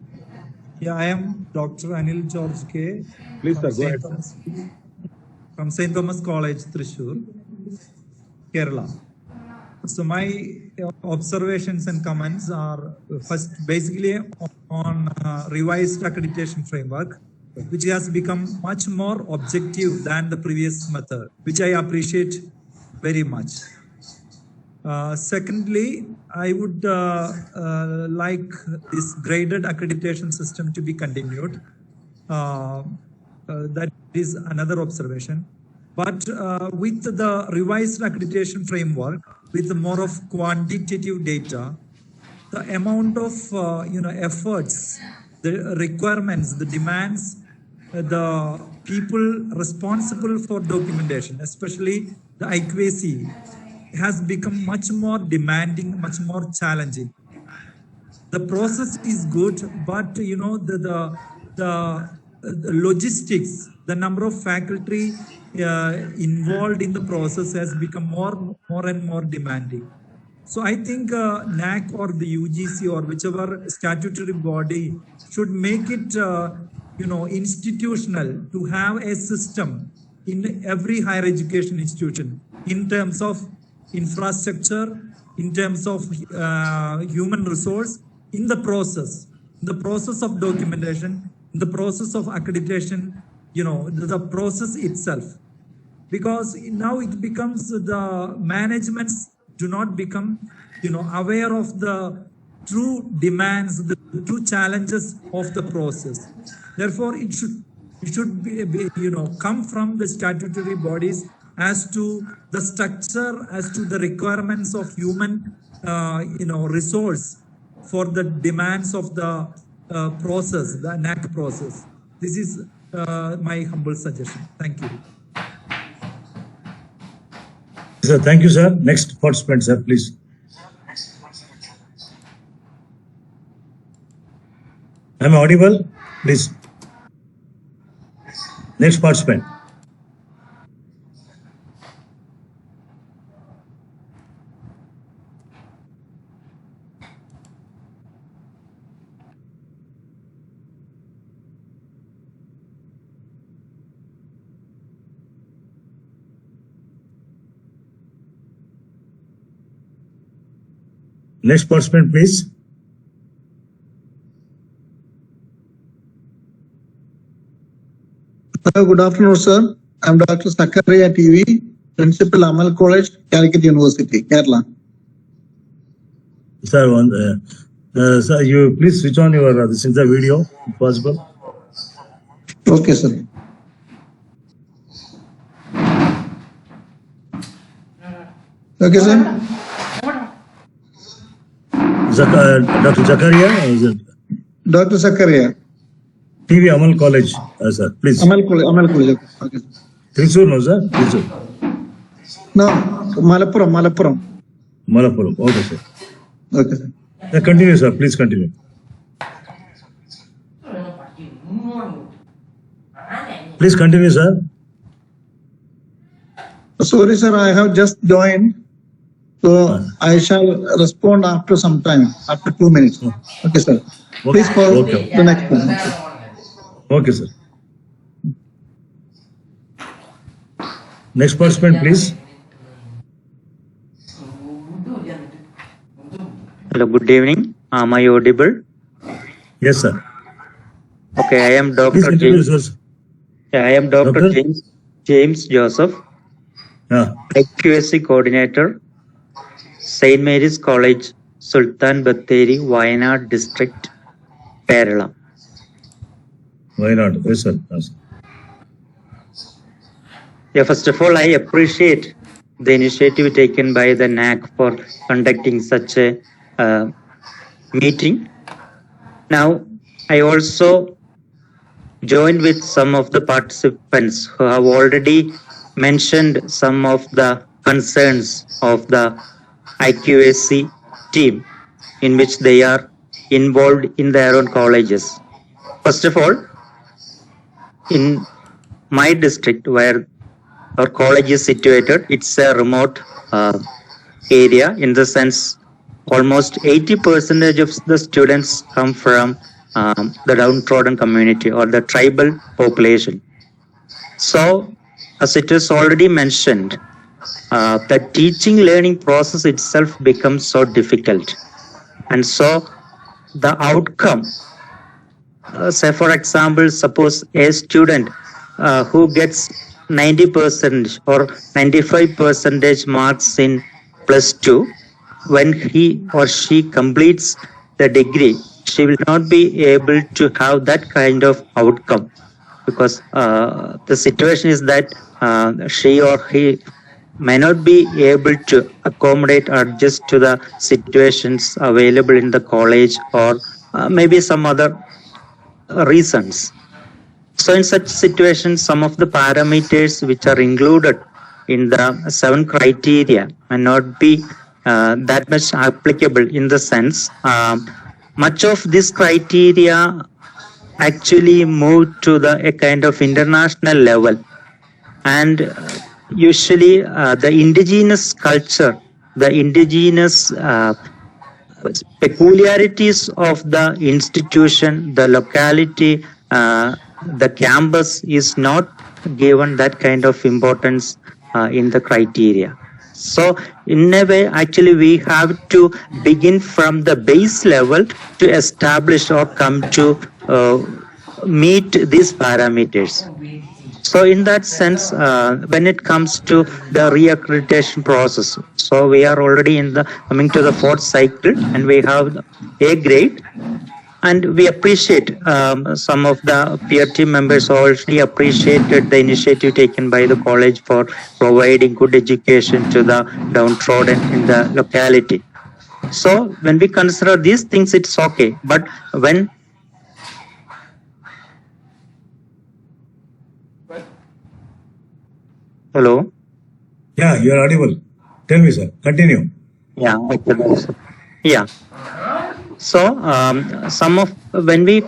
Speaker 22: Yeah, I am Dr. Anil George K.
Speaker 1: Please, sir, go ahead.
Speaker 22: From St. Thomas College, Thrissur, Kerala. So my observations and comments are first basically on revised accreditation framework, which has become much more objective than the previous method, which I appreciate very much. Secondly, I would like this graded accreditation system to be continued. That is another observation. But with the revised accreditation framework, with more of quantitative data, the amount of efforts, the requirements, the demands, the people responsible for documentation, especially the IQAC, has become much more demanding, much more challenging. The process is good, but the logistics, the number of faculty involved in the process has become more and more demanding. So I think NAC or the UGC or whichever statutory body should make it, institutional to have a system in every higher education institution in terms of infrastructure, in terms of human resource, in the process of documentation, in the process of accreditation, the process itself. Because now it becomes the managements do not become, aware of the true demands, the true challenges of the process. Therefore, it should be come from the statutory bodies as to the structure, as to the requirements of human, resource for the demands of the process, the NAC process. This is my humble suggestion. Thank you.
Speaker 2: Sir, thank you, sir. Next participant, sir, please. Am I audible? Please. Next participant. Next participant, please.
Speaker 3: Good afternoon, sir. I'm Dr. Sakaria TV, Principal Amal College, Calicut University, Kerala.
Speaker 2: Sir, sir, you please switch on your video, if possible.
Speaker 3: Okay, sir. Okay, sir.
Speaker 2: Dr. Zakaria, is it?
Speaker 3: Dr. Zakaria.
Speaker 2: TV Amal College, sir, please.
Speaker 3: Amal College. Okay.
Speaker 2: Thrissur, no, sir? Thrissur.
Speaker 3: No, Malappuram.
Speaker 2: Okay, sir.
Speaker 3: Okay, sir.
Speaker 2: Continue, sir. Please continue. Please continue, sir.
Speaker 3: Sorry, sir, I have just joined. So I shall respond after some time, after 2 minutes. Okay, sir. Please call the next one.
Speaker 2: Okay, sir. Next participant, please.
Speaker 4: Hello, good evening. Am I audible?
Speaker 2: Yes, sir.
Speaker 4: Okay, I am Dr.
Speaker 2: Please introduce
Speaker 4: James.
Speaker 2: yourself.
Speaker 4: Yeah, I am Dr. James Joseph, IQSC coordinator, St. Mary's College, Sultan Batheri, Wayanad District, Kerala.
Speaker 2: Wayanad, yes, sir. Yes.
Speaker 4: Yeah, first of all, I appreciate the initiative taken by the NAC for conducting such a meeting. Now, I also joined with some of the participants who have already mentioned some of the concerns of the IQSC team in which they are involved in their own colleges. First of all, in my district where our college is situated, it's a remote area in the sense almost 80% of the students come from the downtrodden community or the tribal population. So, as it is already mentioned, the teaching learning process itself becomes so difficult. And so, the outcome, say for example, suppose a student who gets 90% or 95% marks in +2, when he or she completes the degree, she will not be able to have that kind of outcome because the situation is that she or he may not be able to accommodate or adjust to the situations available in the college or maybe some other reasons. So in such situations, some of the parameters which are included in the 7 criteria may not be that much applicable in the sense much of this criteria actually moved to a kind of international level, and usually the indigenous culture the indigenous peculiarities of the institution, the locality, the campus is not given that kind of importance in the criteria. So in a way, actually, we have to begin from the base level to establish or come to meet these parameters. So in that sense, when it comes to the reaccreditation process, so we are already coming to the fourth cycle, and we have A grade. And we appreciate some of the peer team members already appreciated the initiative taken by the college for providing good education to the downtrodden in the locality. So when we consider these things, it's okay. But when Hello?
Speaker 2: Yeah, you are audible. Tell me, sir. Continue.
Speaker 4: Yeah. Okay. Yeah. So, when we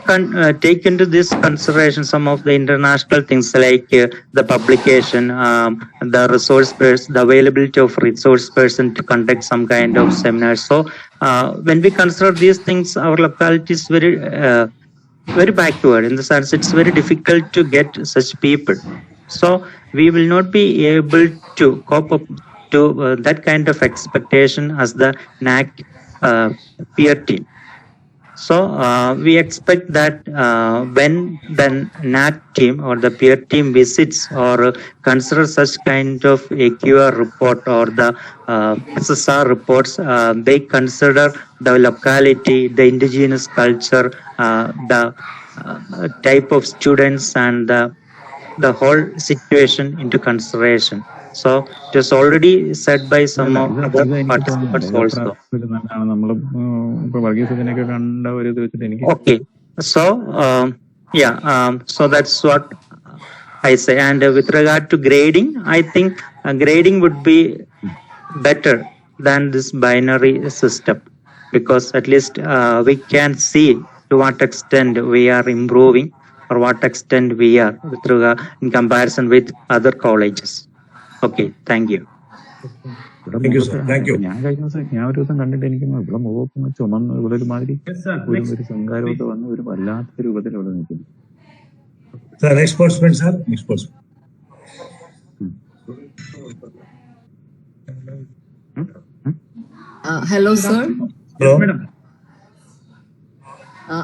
Speaker 4: take into this consideration some of the international things like the publication, the resource person, the availability of resource person to conduct some kind of seminar. So, when we consider these things, our locality is very backward in the sense it's very difficult to get such people. So, we will not be able to cope up to that kind of expectation as the NAC peer team. So we expect that when the NAC team or the peer team visits or consider such kind of AQR report or the SSR reports, they consider the locality, the indigenous culture, the type of students and the whole situation into consideration. So it was already said by some of other participants also. Okay, so so that's what I say. And with regard to grading, I think grading would be better than this binary system, because at least we can see to what extent we are improving or what extent we are with regard in comparison with other colleges. Okay, thank you.
Speaker 2: Thank you, sir. Thank you.
Speaker 13: ഞാൻ ഒരു ദിവസം കണ്ടിട്ട് എനിക്ക് ഇവിടെ മുഖമൊക്കെ ചുമന്ന് ഇവിടെ ഒരു മാതിരി ഒരു സംഘാരമൊക്കെ വന്ന് ഒരു വല്ലാത്ത രൂപത്തിൽ ഇവിടെ നിൽക്കുന്നു.
Speaker 2: Sir, next person, sir. Next person.
Speaker 6: Hello, sir.
Speaker 2: Hello, madam.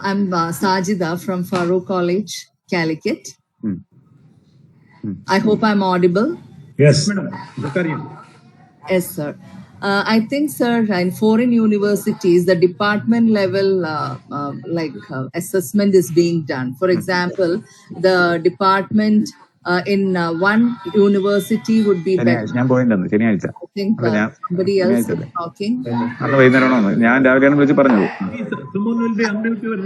Speaker 6: I'm Sajida from Farouk College, Calicut. I hope I'm audible.
Speaker 2: Yes.
Speaker 6: Yes, sir. I think, sir, in foreign universities, the department level assessment is being done. For example, the department in one university would be better.
Speaker 13: ഞാൻ പോയിട്ടുണ്ടെന്ന് ശനിയാഴ്ച.
Speaker 6: I think somebody else is talking.
Speaker 13: അന്ന് വൈകുന്നേരമാണോ? ഞാൻ രാവിലെയാണ് വിളിച്ച് പറഞ്ഞത്.
Speaker 1: Someone will be unmute your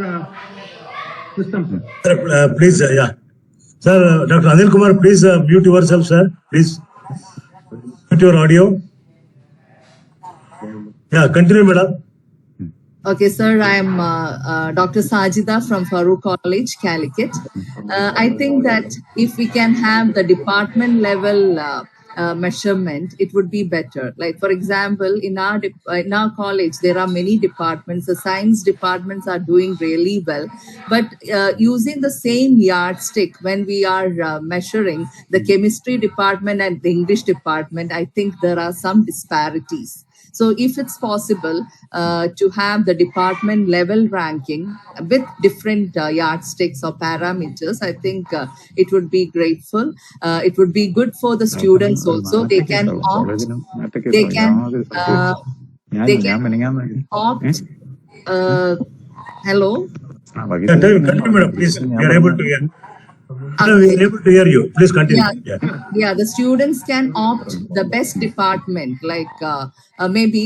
Speaker 1: system.
Speaker 2: Sir, please, yeah. Sir, Dr. Anil Kumar, please mute yourself, sir. Please mute your audio. Yeah, continue, madam.
Speaker 6: Okay, sir, I am Dr. Sajida from Farouk College, Calicut. I think that if we can have the department level measurement, it would be better. Like, for example, in our college, there are many departments. The science departments are doing really well. But using the same yardstick when we are measuring the chemistry department and the English department, I think there are some disparities. So if it's possible to have the department level ranking with different yardsticks or parameters, I think it would be grateful. It would be good for the students also. They can opt. They can opt. Hello.
Speaker 2: Continue, madam. Please, we are able to hear. We are able to hear you. Please continue.
Speaker 6: Yeah, the students can opt the best department. Like maybe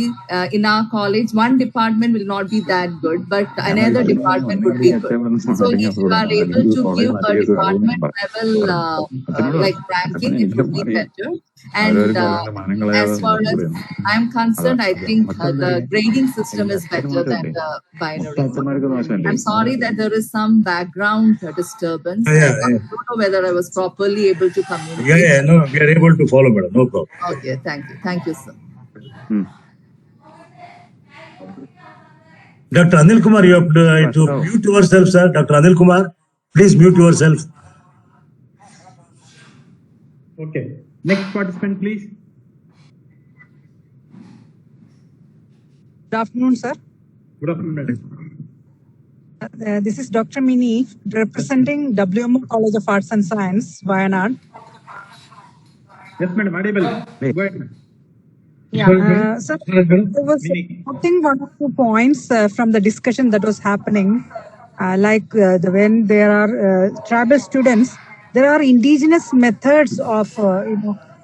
Speaker 6: in our college, one department will not be that good, but another department would be good. So if you are able to give a department level ranking, it would be better. And as far as I'm concerned, I think the grading system is better than the binary. I'm sorry that there is some background disturbance. I don't know whether I was properly able to communicate.
Speaker 2: No, we are able to follow, madam. No problem.
Speaker 6: Okay, thank you, sir.
Speaker 2: Dr. Anil Kumar, you have to mute yourself, sir. Dr. Anil Kumar, please mute yourself.
Speaker 1: Okay. Next participant, please.
Speaker 7: Good afternoon, sir.
Speaker 1: Good afternoon, madam.
Speaker 7: This is Dr. Mini representing WMO College of Arts and Science, Wayanad.
Speaker 1: Yes, madam. Audible. Go ahead, madam.
Speaker 7: Yeah, sir, I was noting one or two points from the discussion that was happening. When there are tribal students, there are indigenous methods of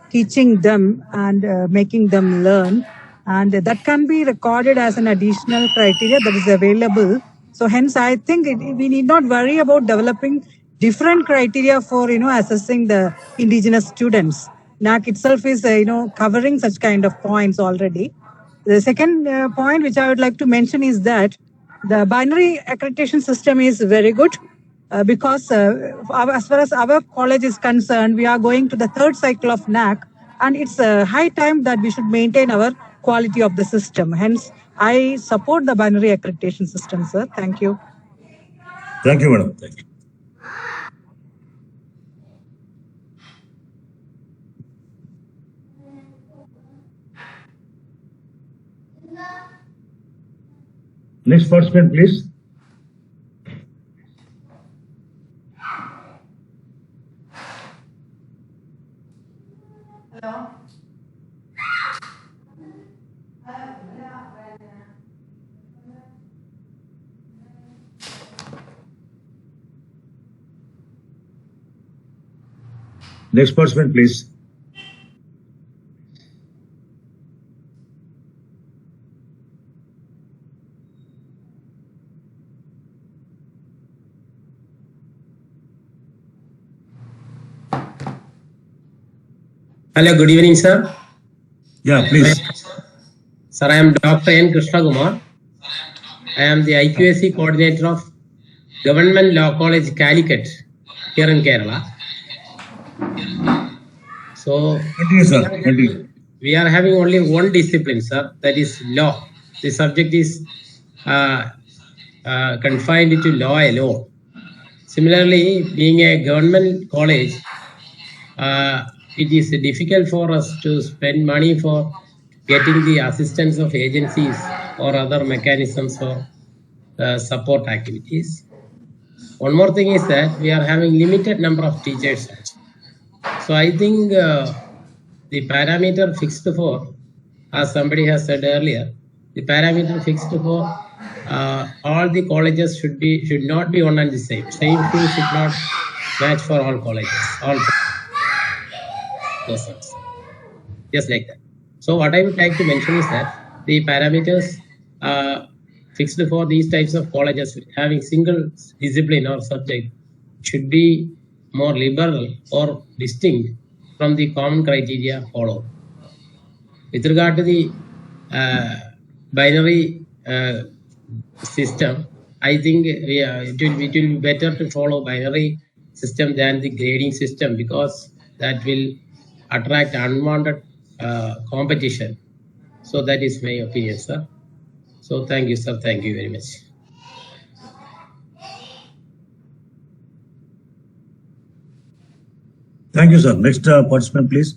Speaker 7: teaching them and making them learn, and that can be recorded as an additional criteria that is available. So hence, I think we need not worry about developing different criteria for assessing the indigenous students. NAC itself is covering such kind of points already. The second point which I would like to mention is that the binary accreditation system is very good because as far as our college is concerned, we are going to the third cycle of NAC, and it's high time that we should maintain our quality of the system. Hence, I support the binary accreditation system, sir. Thank you.
Speaker 2: Thank you, madam. Thank you. Next participant, please.
Speaker 11: Hello.
Speaker 2: Next participant, please.
Speaker 8: Hello, good evening, sir.
Speaker 2: Yeah, please.
Speaker 8: Sir, I am Dr. N. Krishna Kumar. I am the IQAC coordinator of Government Law College, Calicut, here in Kerala. So,
Speaker 2: continue, sir. Continue.
Speaker 8: We are having only one discipline, sir, that is law. The subject is confined to law alone. Similarly, being a government college, it is difficult for us to spend money for getting the assistance of agencies or other mechanisms for support activities. One more thing is that we are having limited number of teachers. So I think the parameter fixed for, as somebody has said earlier, the parameter fixed for all the colleges should not be one and the same. Same thing should not match for all colleges, all persons. Just like that. So what I would like to mention is that the parameters fixed for these types of colleges having single discipline or subject should be more liberal or distinct from the common criteria followed. With regard to the binary system, I think it will be better to follow binary system than the grading system, because that will attract unwanted competition. So that is my opinion, sir. So thank you, sir. Thank you very much.
Speaker 2: Thank you, sir. Next participant, please.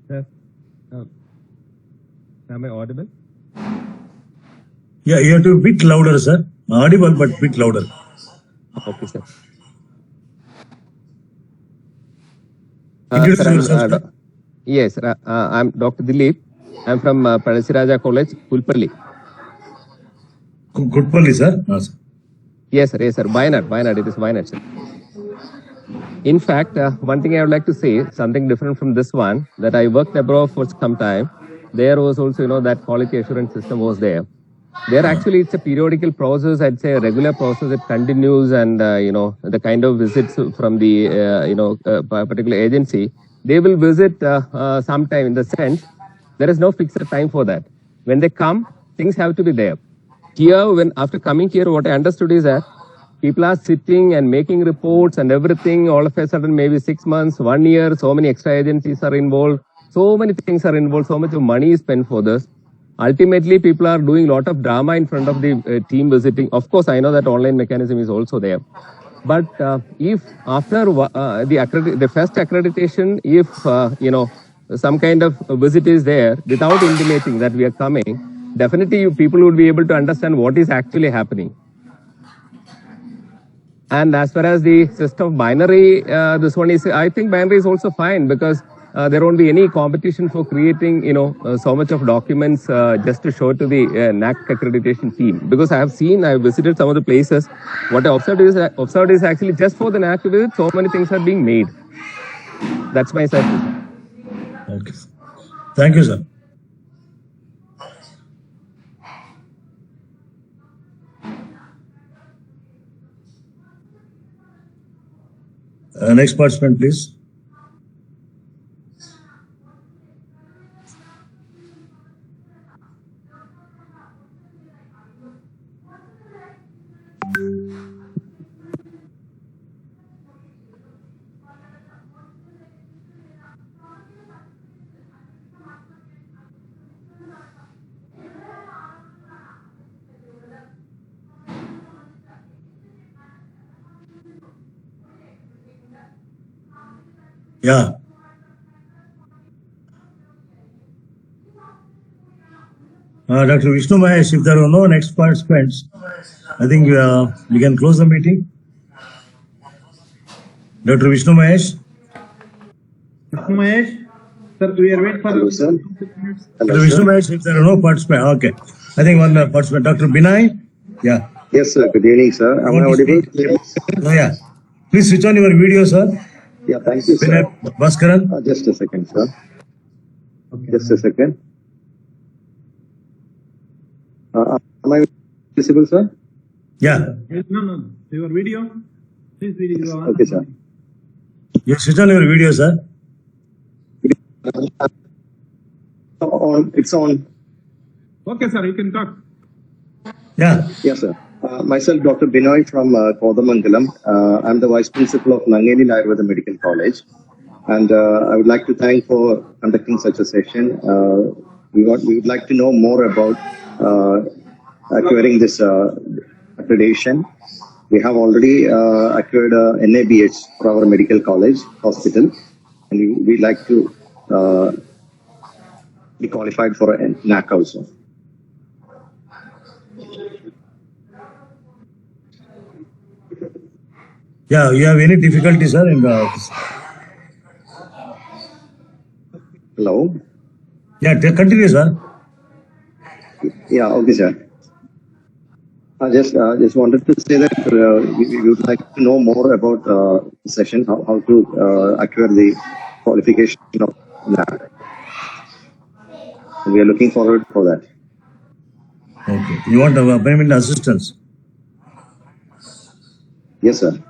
Speaker 23: Yes. Am I audible?
Speaker 2: Yeah, you have to be bit louder, sir. Audible, but bit louder.
Speaker 23: Okay, sir.
Speaker 2: Introduce
Speaker 23: Sir,
Speaker 2: yourself, sir.
Speaker 23: Yes, I'm Dr. Dilip. I'm from Pranasiraja College, Pulpalli.
Speaker 2: Kutpalli, sir. Sir.
Speaker 23: Yes, sir. Yes, sir. Wayanad. It is Wayanad, sir. In fact, one thing I would like to say, something different from this one, that I worked abroad for some time. There was also, that quality assurance system was there. There actually it's a periodical process, I'd say a regular process. It continues, and the kind of visits from the particular agency, they will visit sometime. In the sense, there is no fixed time for that. When they come, things have to be there. here, when after coming here, what I understood is that people are sitting and making reports and everything. All of a sudden, maybe 6 months, 1 year, so many extra agencies are involved. So many things are involved. So much of money is spent for this. Ultimately, people are doing a lot of drama in front of the team visiting. Of course, I know that online mechanism is also there. But if after the first accreditation, if some kind of visit is there without intimating that we are coming, definitely people would be able to understand what is actually happening. And as far as the system of binary, this one is, I think binary is also fine because there won't be any competition for creating, so much of documents just to show to the NAC accreditation team. Because I have visited some of the places. What I observed is actually just for the NAC visit, so many things are being made. That's my side.
Speaker 2: Okay. Thank you, sir. Next participant, please. Yeah. Dr. Vishnu Mahesh, if there are no next participants, I think we can close the meeting. Dr. Vishnu Mahesh?
Speaker 1: Vishnu Mahesh? Sir, we are waiting for
Speaker 5: Hello, sir.
Speaker 2: Dr. Vishnu Mahesh, if there are no participants, okay. I think one participant, Dr. Binay? Yeah.
Speaker 5: Yes, sir. Good evening, sir. Am I audible?
Speaker 2: Oh, yeah. Please switch on your video, sir.
Speaker 5: Yeah, thank you, sir.
Speaker 2: Binay Bhaskaran?
Speaker 5: Just a second, sir. Okay. Just a second. Am I visible, sir?
Speaker 2: Yeah.
Speaker 1: No. Your video? Please video.
Speaker 5: Okay, sir.
Speaker 2: You switch on your video, sir.
Speaker 5: It's on.
Speaker 1: Okay, sir. You can talk.
Speaker 2: Yeah.
Speaker 5: Yes, sir. Myself, Dr. Binoy from Kodamangalam. I'm the Vice Principal of Nangeli Ayurveda Medical College. And I would like to thank for conducting such a session. We would like to know more about acquiring this accreditation. We have already acquired NABH for our medical college hospital. And we'd like to be qualified for a NAC also.
Speaker 2: Yeah, you have any difficulty, sir, in the office?
Speaker 5: Hello?
Speaker 2: Yeah, continue, sir.
Speaker 5: Yeah, okay, sir. I just wanted to say that we would like to know more about the session, how to acquire the qualification of that. We are looking forward for that.
Speaker 2: Okay. You want appointment assistance?
Speaker 5: Yes, sir.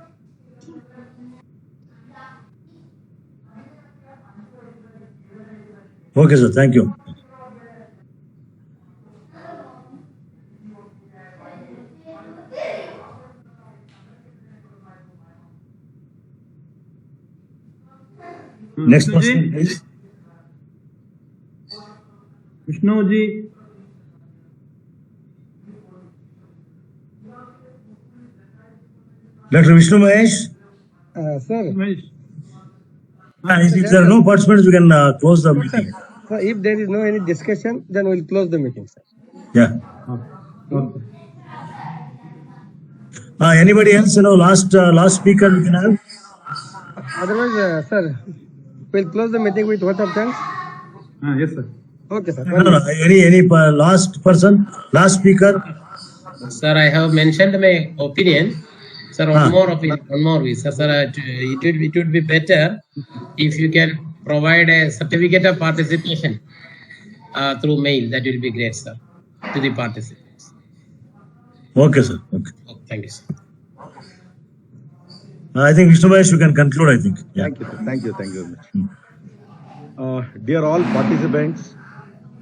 Speaker 2: Okay, sir. Thank you. Next person, please.
Speaker 1: Vishnu ji.
Speaker 2: Dr. Vishnu Mahesh?
Speaker 10: Sir.
Speaker 2: If there are no participants, we can close the meeting.
Speaker 10: So if there is no any discussion, then we'll close the meeting, sir.
Speaker 2: Yeah.
Speaker 1: Okay.
Speaker 2: Anybody else? Last speaker we can have?
Speaker 10: Otherwise, sir, we'll close the meeting with vote of thanks.
Speaker 1: Yes, sir.
Speaker 10: Okay, sir.
Speaker 2: No. Any last person? Last speaker?
Speaker 8: Sir, I have mentioned my opinion. Sir, one more opinion, one more wish. Sir, it would be better if you can provide a certificate of participation through mail. That will be great, sir, to the participants.
Speaker 2: Okay, sir. Okay.
Speaker 8: Oh, thank you, sir.
Speaker 2: I think Vishnu Mahesh, you can conclude, I think. Yeah.
Speaker 12: Thank you, sir. Thank you very much. Dear all participants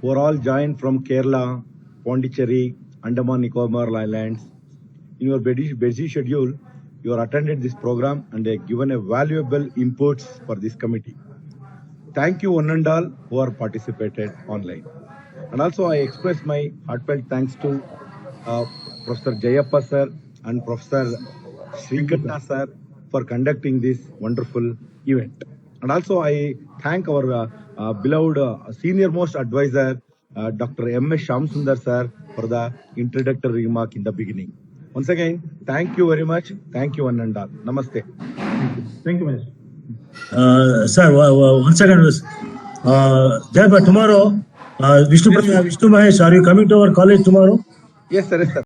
Speaker 12: who are all joined from Kerala, Pondicherry Andaman Nicobar Islands. In your busy schedule, you have attended this program and given a valuable inputs for this committee. Thank you one and all who are participated online. And also I express my heartfelt thanks to Professor Jayappa sir and Professor Srikanta sir for conducting this wonderful event. And also I thank our beloved senior most advisor, Dr. M.S. Shamsundar sir for the introductory remark in the beginning. Once again, thank you very much. Thank you one and all. Namaste.
Speaker 1: Thank you, Mahesh.
Speaker 2: Sir, 1 second. Jayappa, tomorrow, Vishnu Mahesh, are you coming to our college tomorrow?
Speaker 12: Yes, sir. Yes, sir.